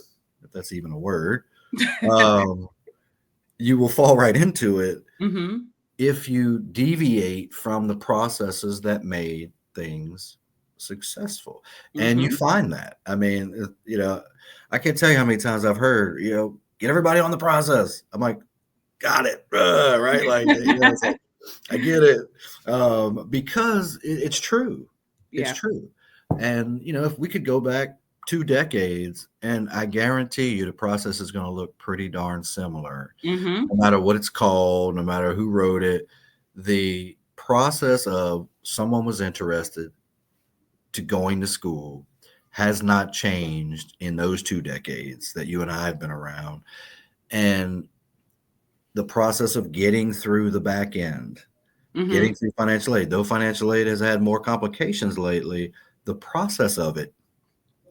if that's even a word, um, you will fall right into it Hmm. if you deviate from the processes that made things successful. And you Hmm. find that. I mean, I can't tell you how many times I've heard, get everybody on the process. I'm like, got it. Right. Like, it's like, I get it. Because it's true. It's Yeah. true. And, if we could go back 2 decades, and I guarantee you the process is going to look pretty darn similar, Hmm. no matter what it's called, no matter who wrote it. The process of someone was interested to going to school has not changed in those 2 decades that you and I have been around. And the process of getting through the back end Mm-hmm. getting through financial aid. Though financial aid has had more complications lately, the process of it,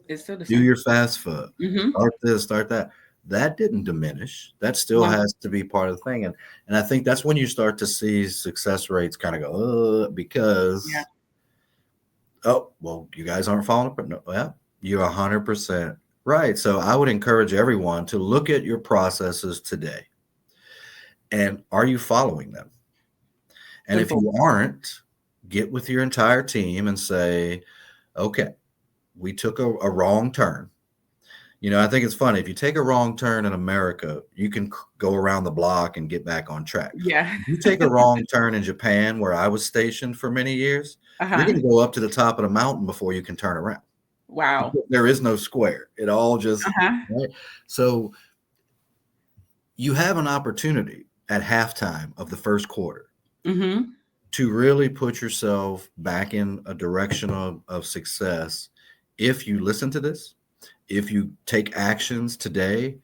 It's still the do same. your FAFSA, Mm-hmm. start this, start that. That didn't diminish. That still No. has to be part of the thing. And I think that's when you start to see success rates kind of go, Yeah. because, oh, well, you guys aren't following up. No, well, you're 100% right. So I would encourage everyone to look at your processes today, and are you following them? And if Simple. you aren't, get with your entire team and say, okay, we took a wrong turn. I think it's funny. If you take a wrong turn in America, you can go around the block and get back on track. Yeah. If you take a wrong turn in Japan, where I was stationed for many years, you're Uh-huh. going to go up to the top of the mountain before you can turn around. Wow. There is no square. It all just, Uh-huh. right? So you have an opportunity at halftime of the first quarter Mm-hmm. to really put yourself back in a direction of success if you listen to this, if you take actions today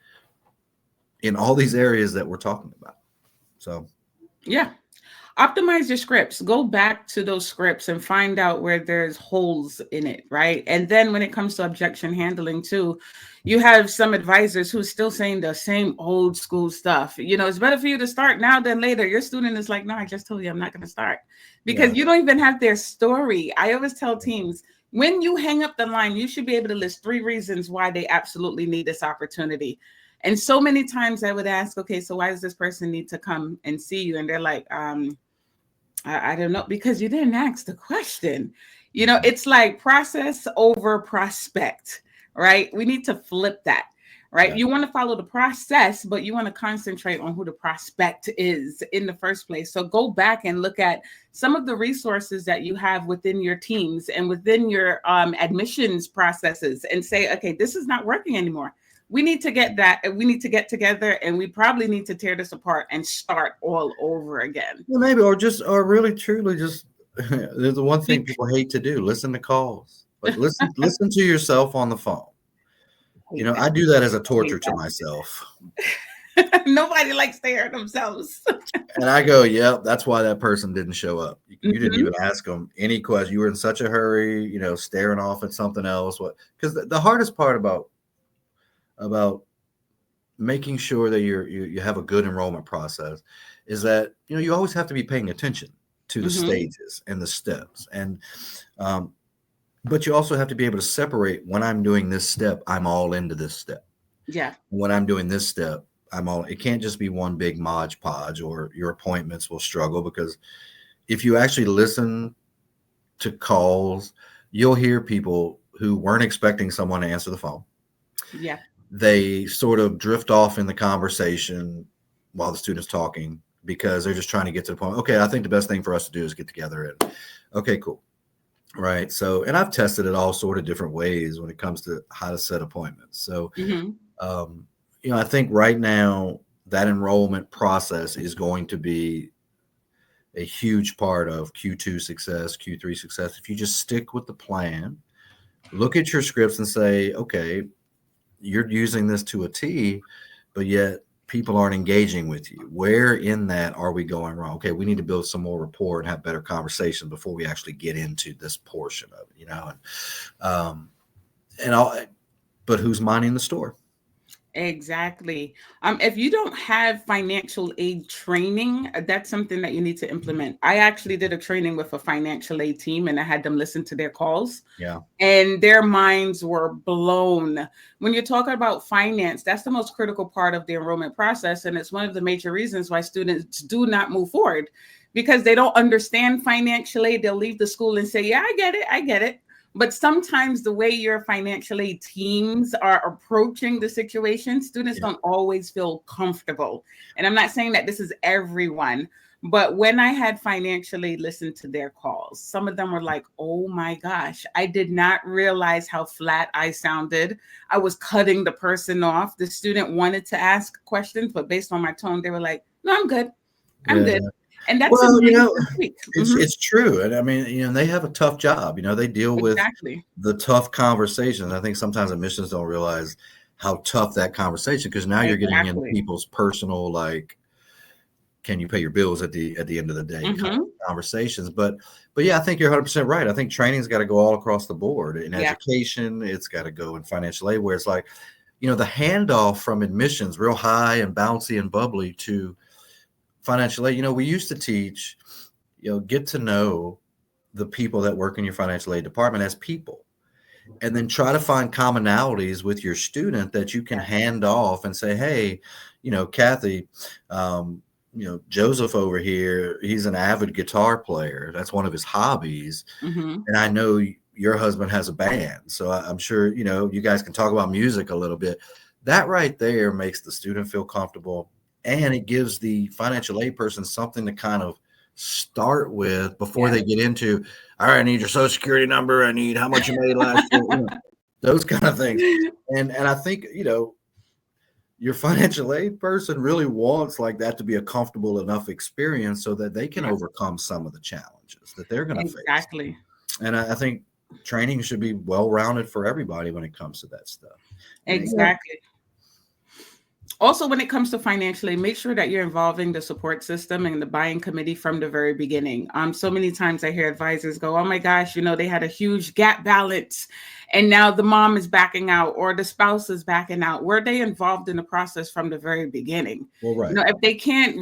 in all these areas that we're talking about. So, Yeah. Optimize your scripts. Go back to those scripts and find out where there's holes in it, right? And then when it comes to objection handling too, you have some advisors who's still saying the same old school stuff. It's better for you to start now than later. Your student is like, no, I just told you I'm not going to start, because yeah. you don't even have their story. I always tell teams, when you hang up the line, you should be able to list 3 reasons why they absolutely need this opportunity. And so many times I would ask, okay, so why does this person need to come and see you? And they're like, I don't know, because you didn't ask the question. Mhm. It's like process over prospect, right? We need to flip that, right? Yeah. You want to follow the process, but you want to concentrate on who the prospect is in the first place. So go back and look at some of the resources that you have within your teams and within your admissions processes and say, okay, this is not working anymore. We need to get that. We need to get together, and we probably need to tear this apart and start all over again. Well, maybe, or really, truly, just there's the one thing people hate to do: listen to calls. Like, listen to yourself on the phone. Hate that. I do that as a Hate torture to that. myself, Nobody likes to hear themselves. and I go, "Yep, that's why that person didn't show up. You didn't Mhm. even ask them any question. You were in such a hurry, staring off at something else. What? Because the hardest part about making sure that you have a good enrollment process is that you always have to be paying attention to the Mhm. stages and the steps, and um, but you also have to be able to separate: when I'm doing this step, I'm all into this step. Yeah. When I'm doing this step, it can't just be one big modge podge, or your appointments will struggle. Because if you actually listen to calls, you'll hear people who weren't expecting someone to answer the phone. Yeah. They sort of drift off in the conversation while the student's talking, because they're just trying to get to the point. Okay, I think the best thing for us to do is get together, and okay, cool. Right. So, and I've tested it all sort of different ways when it comes to how to set appointments. So, Mhm. um, I think right now that enrollment process is going to be a huge part of Q2 success, Q3 success. If you just stick with the plan, look at your scripts and say, okay, you're using this to a T, but yet people aren't engaging with you. Where in that are we going wrong? Okay, we need to build some more rapport and have better conversations before we actually get into this portion of it, um, and all. But who's minding the store? Exactly. If you don't have financial aid training, that's something that you need to implement. I actually did a training with a financial aid team, and I had them listen to their calls, Yeah, and their minds were blown. When you're talking about finance, that's the most critical part of the enrollment process. And it's one of the major reasons why students do not move forward, because they don't understand financial aid. They'll leave the school and say, yeah, I get it. I get it. But sometimes the way your financial aid teams are approaching the situation, students yeah, don't always feel comfortable. And I'm not saying that this is everyone, but when I had financially listened to their calls, some of them were like, oh my gosh, I did not realize how flat I sounded. I was cutting the person off. The student wanted to ask questions, but based on my tone, they were like, no, I'm good. I'm yeah. good. And that's a Well, major tweak. Mhm. it's true, and I mean, they have a tough job. They deal with Exactly. the tough conversations. I think sometimes admissions don't realize how tough that conversation, because now you're getting into Exactly. people's personal, like, can you pay your bills at the end of the day kind Mm-hmm. of conversations. But yeah, I think you're 100% right. I think training's got to go all across the board in Yeah. education. It's got to go in financial aid, where it's like, the handoff from admissions, real high and bouncy and bubbly, to financial aid. We used to teach, get to know the people that work in your financial aid department as people, and then try to find commonalities with your student that you can Yes. hand off and say, hey, Kathy, Joseph over here, he's an avid guitar player. That's one of his hobbies. Mm-hmm. And I know your husband has a band. So I'm sure, you guys can talk about music a little bit. That right there makes the student feel comfortable. And it gives the financial aid person something to kind of start with before Yeah. they get into, all right, I need your social security number. I need how much you made last year, those kind of things. And I think, your financial aid person really wants like that to be a comfortable enough experience so that they can Yes. overcome some of the challenges that they're going to face. Exactly. And I think training should be well rounded for everybody when it comes to that stuff. And Exactly. Also, when it comes to financially, make sure that you're involving the support system and the buying committee from the very beginning. So many times I hear advisors go, "Oh my gosh, they had a huge gap balance, and now the mom is backing out or the spouse is backing out." Were they involved in the process from the very beginning? well, right. If they can't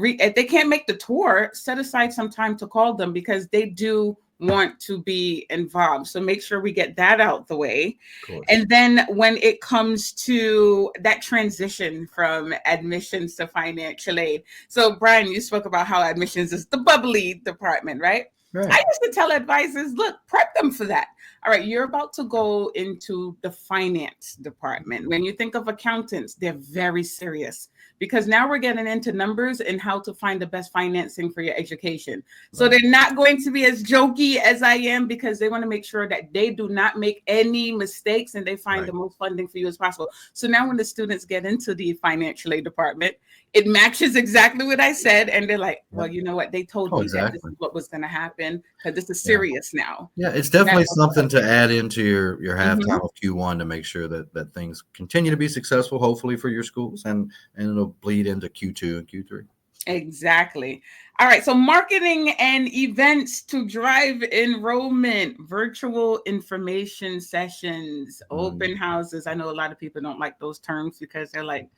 make the tour, set aside some time to call them, because they do want to be involved. So make sure we get that out the way. Of course. And then when it comes to that transition from admissions to financial aid. So Brian, you spoke about how admissions is the bubbly department, right? I Right. used to tell advisors, look, prep them for that. All right, you're about to go into the finance department. When you think of accountants, they're very serious, because now we're getting into numbers and how to find the best financing for your education. So Right. they're not going to be as jokey as I am, because they want to make sure that they do not make any mistakes and they find Right. the most funding for you as possible. So now when the students get into the financial aid department, it matches exactly what I said. And they're like, well, Yep. you know what? They told Oh, me that this exactly. is what was going to happen, because this is Yeah. serious now. Yeah, it's And that's definitely something to add into your halftime Mhm. of Q1 to make sure that things continue to be successful, hopefully for your schools, and it'll bleed into Q2 and Q3. Exactly. All right. So, marketing and events to drive enrollment, virtual information sessions, Mm. open houses. I know a lot of people don't like those terms, because they're like,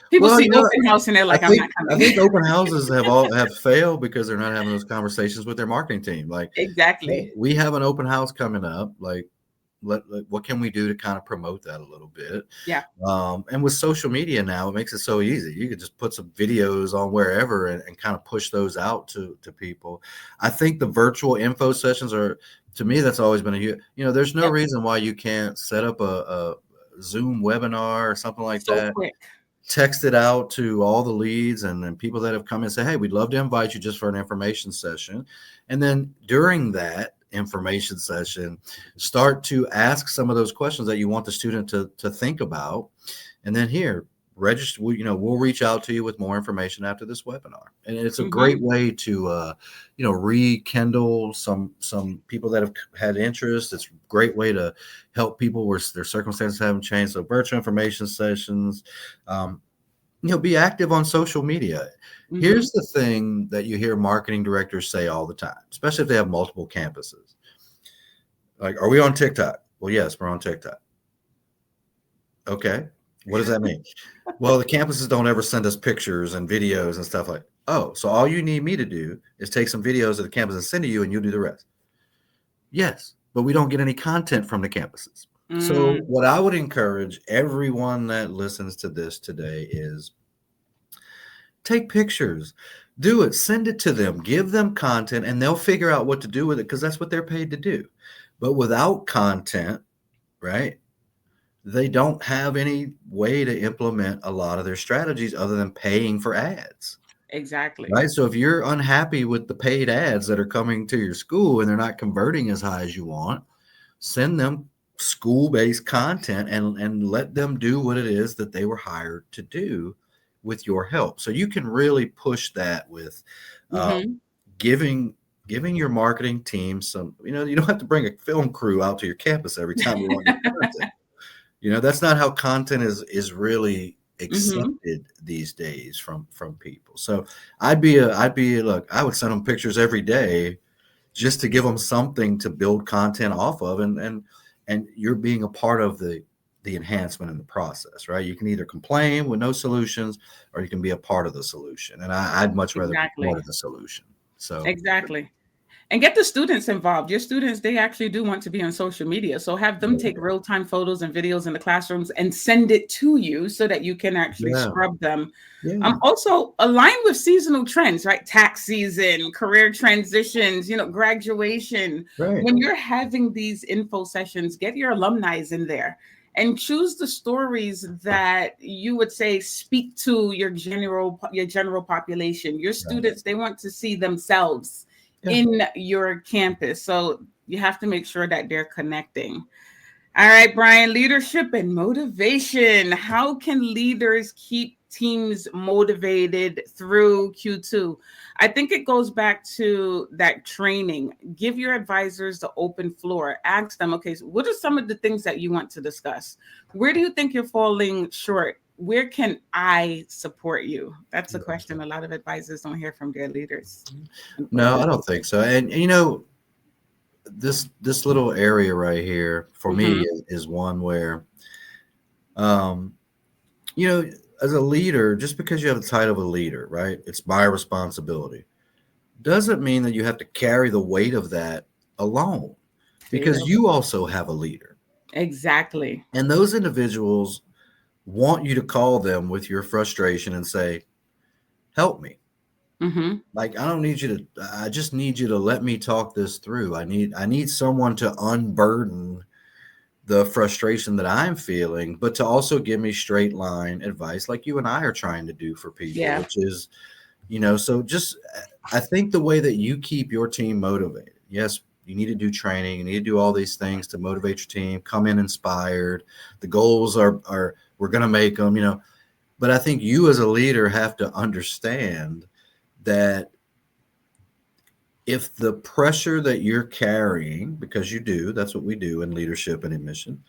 people Well, see open house and they're I like, I'm think not I coming. think open houses have failed because they're not having those conversations with their marketing team. Like, hey, Exactly. we have an open house coming up. Like, what can we do to kind of promote that a little bit? Yeah. And with social media now, it makes it so easy. You could just put some videos on wherever and kind of push those out to people. I think the virtual info sessions are, to me, that's always been there's no Yep. reason why you can't set up a Zoom webinar or something like So that, quick. text it out to all the leads and people that have come and say, hey, we'd love to invite you just for an information session. And then during that information session, start to ask some of those questions that you want the student to think about. And then here, register, we'll reach out to you with more information after this webinar. And it's a Hmm. great way to, rekindle some people that have had interest. It's a great way to help people where their circumstances haven't changed. So virtual information sessions, um, be active on social media. Hmm. Here's the thing that you hear marketing directors say all the time, especially if they have multiple campuses. Like, are we on TikTok? Well, yes, we're on TikTok. Okay. What does that mean? Well, the campuses don't ever send us pictures and videos and stuff like, oh, so all you need me to do is take some videos of the campus and send to you and you do the rest. Yes, but we don't get any content from the campuses. So Mm. what I would encourage everyone that listens to this today is take pictures, do it, send it to them, give them content, and they'll figure out what to do with it because that's what they're paid to do. But without content, right, they don't have any way to implement a lot of their strategies other than paying for ads. Exactly. Right. So if you're unhappy with the paid ads that are coming to your school and they're not converting as high as you want, send them school-based content and let them do what it is that they were hired to do with your help. So you can really push that with uh, Hmm. giving your marketing team some, you don't have to bring a film crew out to your campus every time you want your content. That's not how content is really Mm-hmm. accepted these days from people. So look, I would send them pictures every day just to give them something to build content off of, and you're being a part of the enhancement in the process, right? You can either complain with no solutions, or you can be a part of the solution. And I'd much rather be part Exactly. of the solution. So Exactly. And get the students involved. Your students, they actually do want to be on social media. So have them take real time photos and videos in the classrooms and send it to you so that you can actually yeah, scrub them. yeah, Also align with seasonal trends, right? Tax season, career transitions, graduation. right, When you're having these info sessions, get your alumni in there and choose the stories that you would say speak to your general population. Your right, students, they want to see themselves yeah. in your campus. So you have to make sure that they're connecting. All right, Brian, leadership and motivation. How can leaders keep teams motivated through Q2? I think it goes back to that training. Give your advisors the open floor. Ask them, okay, so what are some of the things that you want to discuss? Where do you think you're falling short? Where can I support you? That's a question a lot of advisors don't hear from their leaders. No, I Unfortunately. don't think so. And this little area right here for me Mm-hmm. is one where, um, you know, as a leader, just because you have the title of a leader, right? It's my responsibility. Doesn't mean that you have to carry the weight of that alone, because Zero. you also have a leader. Exactly. And those individuals want you to call them with your frustration and say, help me. Mm-hmm. Like, I just need you to let me talk this through. I need someone to unburden the frustration that I'm feeling, but to also give me straight line advice like you and I are trying to do for people, Yeah. which is, so just, I think the way that you keep your team motivated. Yes, you need to do training, you need to do all these things to motivate your team, come in inspired. The goals are we're going to make them, but I think you as a leader have to understand that if the pressure that you're carrying, because you do, that's what we do in leadership and admission,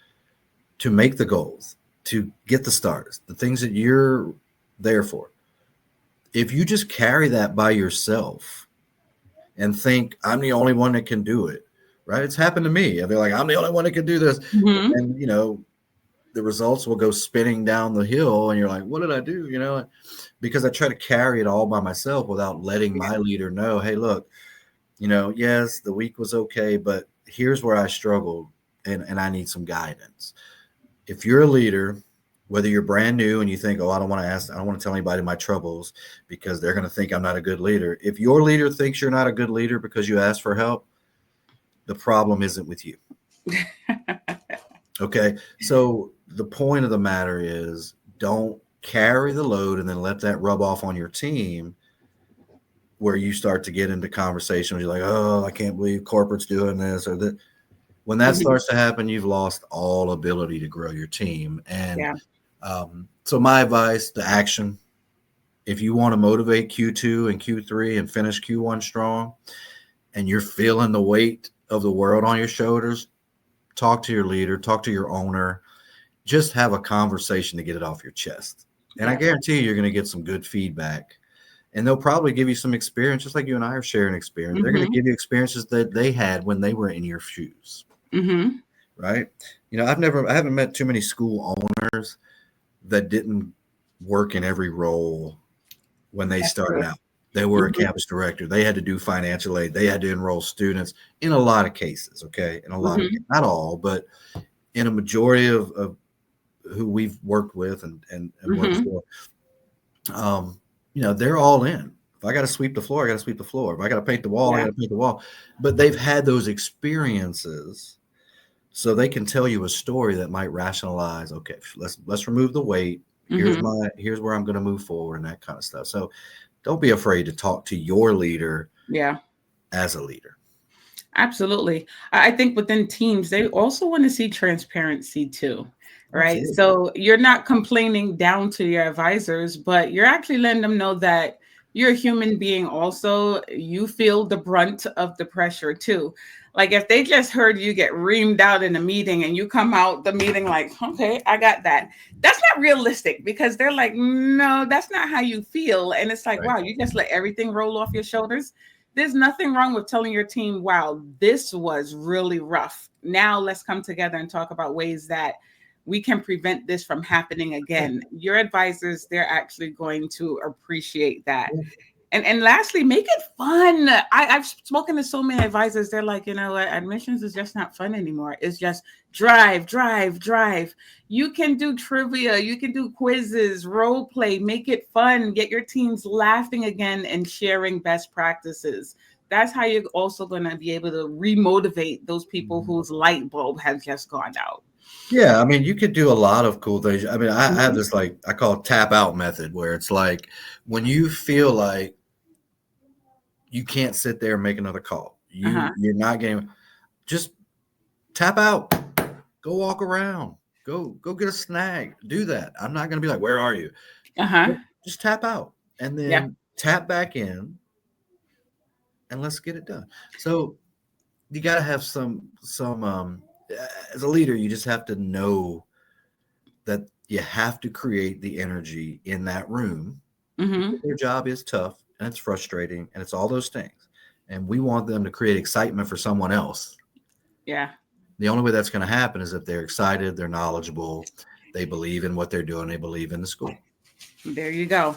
to make the goals, to get the stars, the things that you're there for. If you just carry that by yourself and think, I'm the only one that can do it, right? It's happened to me. I'll be like, I'm the only one that can do this. Mm-hmm. And, the results will go spinning down the hill. And you're like, what did I do? Because I try to carry it all by myself without letting Yeah. my leader know, hey, look, yes, the week was okay, but here's where I struggled, and I need some guidance. If you're a leader, whether you're brand new and you think, oh, I don't want to tell anybody my troubles because they're going to think I'm not a good leader. If your leader thinks you're not a good leader because you ask for help, the problem isn't with you. Okay. So the point of the matter is, don't carry the load and then let that rub off on your team, where you start to get into conversations. You're like, oh, I can't believe corporate's doing this or that. When that Mm-hmm. starts to happen, you've lost all ability to grow your team. And Yeah. so my advice, the action, if you want to motivate Q2 and Q3 and finish Q1 strong, and you're feeling the weight of the world on your shoulders, talk to your leader, talk to your owner, just have a conversation to get it off your chest. And I Yeah. guarantee you're going to get some good feedback. And they'll probably give you some experience, just like you and I are sharing experience. They're going to Mm-hmm. give you experiences that they had when they were in your shoes, Mm-hmm. right? I haven't met too many school owners that didn't work in every role when they That's started true. out. They were a Mm-hmm. campus director. They had to do financial aid. They had to enroll students in a lot of cases. Okay, in a lot of, Mm-hmm. not all, but in a majority of who we've worked with and worked Mm-hmm. for, um, they're all in. If I got to sweep the floor, I got to sweep the floor. If I got to paint the wall, I got Yeah. to paint the wall. But they've had those experiences, so they can tell you a story that might rationalize. Okay, let's remove the weight. Mm-hmm. Here's where I'm going to move forward, and that kind of stuff. So don't be afraid to talk to your leader Yeah. as a leader. Absolutely. I think within teams, they also want to see transparency too, right? Absolutely. So you're not complaining down to your advisors, but you're actually letting them know that you're a human being also. You feel the brunt of the pressure too. Like if they just heard you get reamed out in a meeting and you come out the meeting like, okay, I got that. That's not realistic because they're like, no, that's not how you feel. And it's like, Right. wow, you just let everything roll off your shoulders. There's nothing wrong with telling your team, wow, this was really rough. Now let's come together and talk about ways that we can prevent this from happening Yeah. again. Your advisors, they're actually going to appreciate that. And lastly, make it fun. I've spoken to so many advisors. They're like, you know what, admissions is just not fun anymore. It's just drive, drive, drive. You can do trivia, you can do quizzes, role play, make it fun, get your teams laughing again and sharing best practices. That's how you're also going to be able to remotivate those people Mhm. whose light bulb has just gone out. Yeah, I mean, you could do a lot of cool things. I mean, I have Mhm. this like I call it tap out method, where it's like when you feel like you can't sit there and make another call, Uh-huh. you're not getting, just tap out, go walk around, go get a snack, do that. I'm not going to be like, where are you? Uh-huh. Just tap out and Yeah. then tap back in and let's get it done. So you got to have some as a leader, you just have to know that you have to create the energy in that room because Mhm. their job is tough and it's frustrating and it's all those things. And we want them to create excitement for someone else. Yeah. The only way that's going to happen is if they're excited, they're knowledgeable, they believe in what they're doing, they believe in the school. There you go.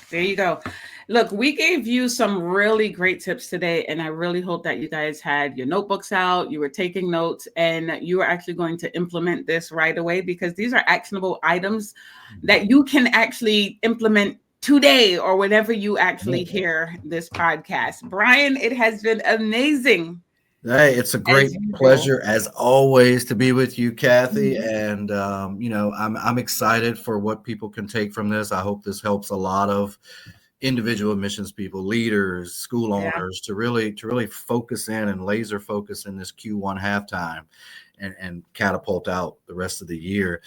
There you go. Look, we gave you some really great tips today, and I really hope that you guys had your notebooks out, you were taking notes, and you are actually going to implement this right away because these are actionable items that you can actually implement today or whenever you actually Yeah. hear this podcast. Brian, it has been amazing Hey, it's a as great usual. pleasure as always to be with you, Kathy. Mhm. And I'm excited for what people can take from this. I hope this helps a lot of individual admissions people, leaders, school Yeah. owners to really focus in and laser focus in this Q1 halftime and catapult out the rest of the year.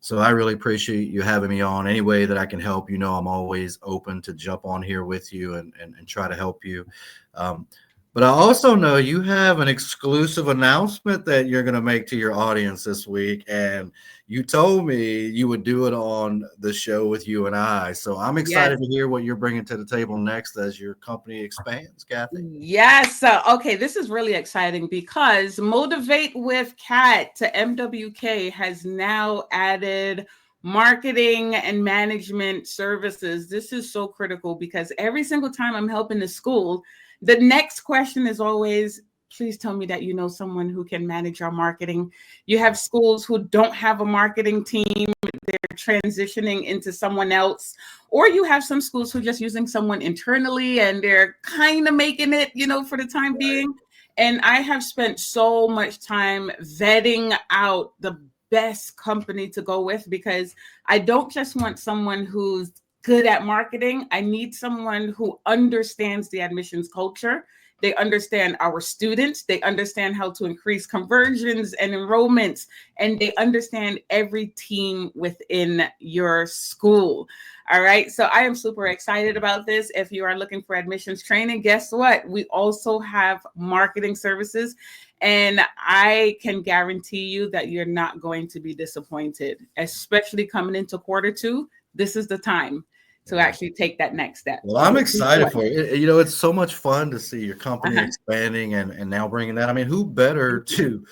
So I really appreciate you having me on. Any way that I can help, I'm always open to jump on here with you and try to help you. Um, but I also know you have an exclusive announcement that you're going to make to your audience this week. And you told me you would do it on the show with you and I. So I'm Yes. excited to hear what you're bringing to the table next as your company expands, Kathy. Yes. Okay, this is really exciting because Motivate with Kat to MWK has now added marketing and management services. This is so critical because every single time I'm helping the school, the next question is always, please tell me that you know someone who can manage our marketing. You have schools who don't have a marketing team, they're transitioning into someone else, or you have some schools who are just using someone internally and they're kind of making it, for the time being. And I have spent so much time vetting out the best company to go with because I don't just want someone who's good at marketing. I need someone who understands the admissions culture. They understand our students. They understand how to increase conversions and enrollments, and they understand every team within your school. All right. So I am super excited about this. If you are looking for admissions training, guess what? We also have marketing services. And I can guarantee you that you're not going to be disappointed, especially coming into quarter 2. This is the time to Yeah. actually take that next step. Well, I'm So guess excited what? for you. It's so much fun to see your company Uh-huh. expanding and now bringing that. I mean, who better to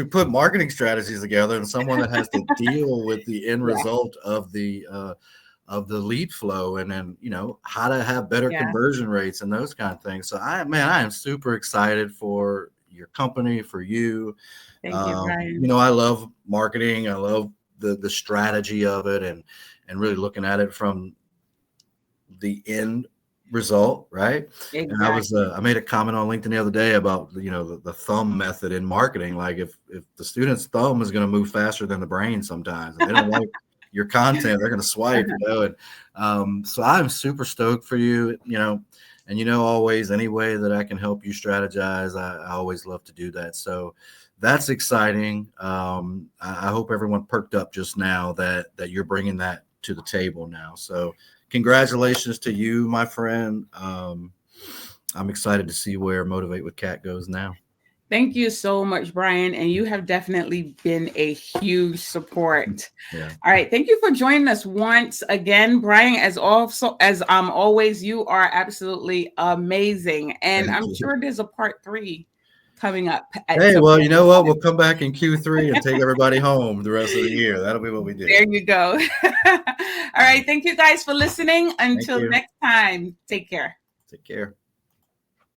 put marketing strategies together than someone that has to deal with the end Yeah. result of the lead flow and then how to have better Yeah. conversion rates and those kind of things. So I am super excited for your company, for you. Thank you, Brian. I love marketing. I love the strategy of it and really looking at it from the end result, right? And Exactly. I made a comment on LinkedIn the other day about the thumb method in marketing. Like if the student's thumb is going to move faster than the brain sometimes, and they don't like your content, they're going to swipe, and so I'm super stoked for you, and always any way that I can help you strategize, I always love to do that. So that's exciting. I hope everyone perked up just now that you're bringing that to the table now. So congratulations to you, my friend. I'm excited to see where Motivate with Kat goes now. Thank you so much, Brian. And you have definitely been a huge support. Yeah. All right. Thank you for joining us once again, Brian. As always, you are absolutely amazing. And Thank I'm you. sure there's a part 3 coming up at Hey, some well, you point know what? in We'll come back in Q3 and take everybody home the rest of the year. That'll be what we time. do. There you go. All right. Thank you guys for listening. Thank Until you. next time, take care. Take care.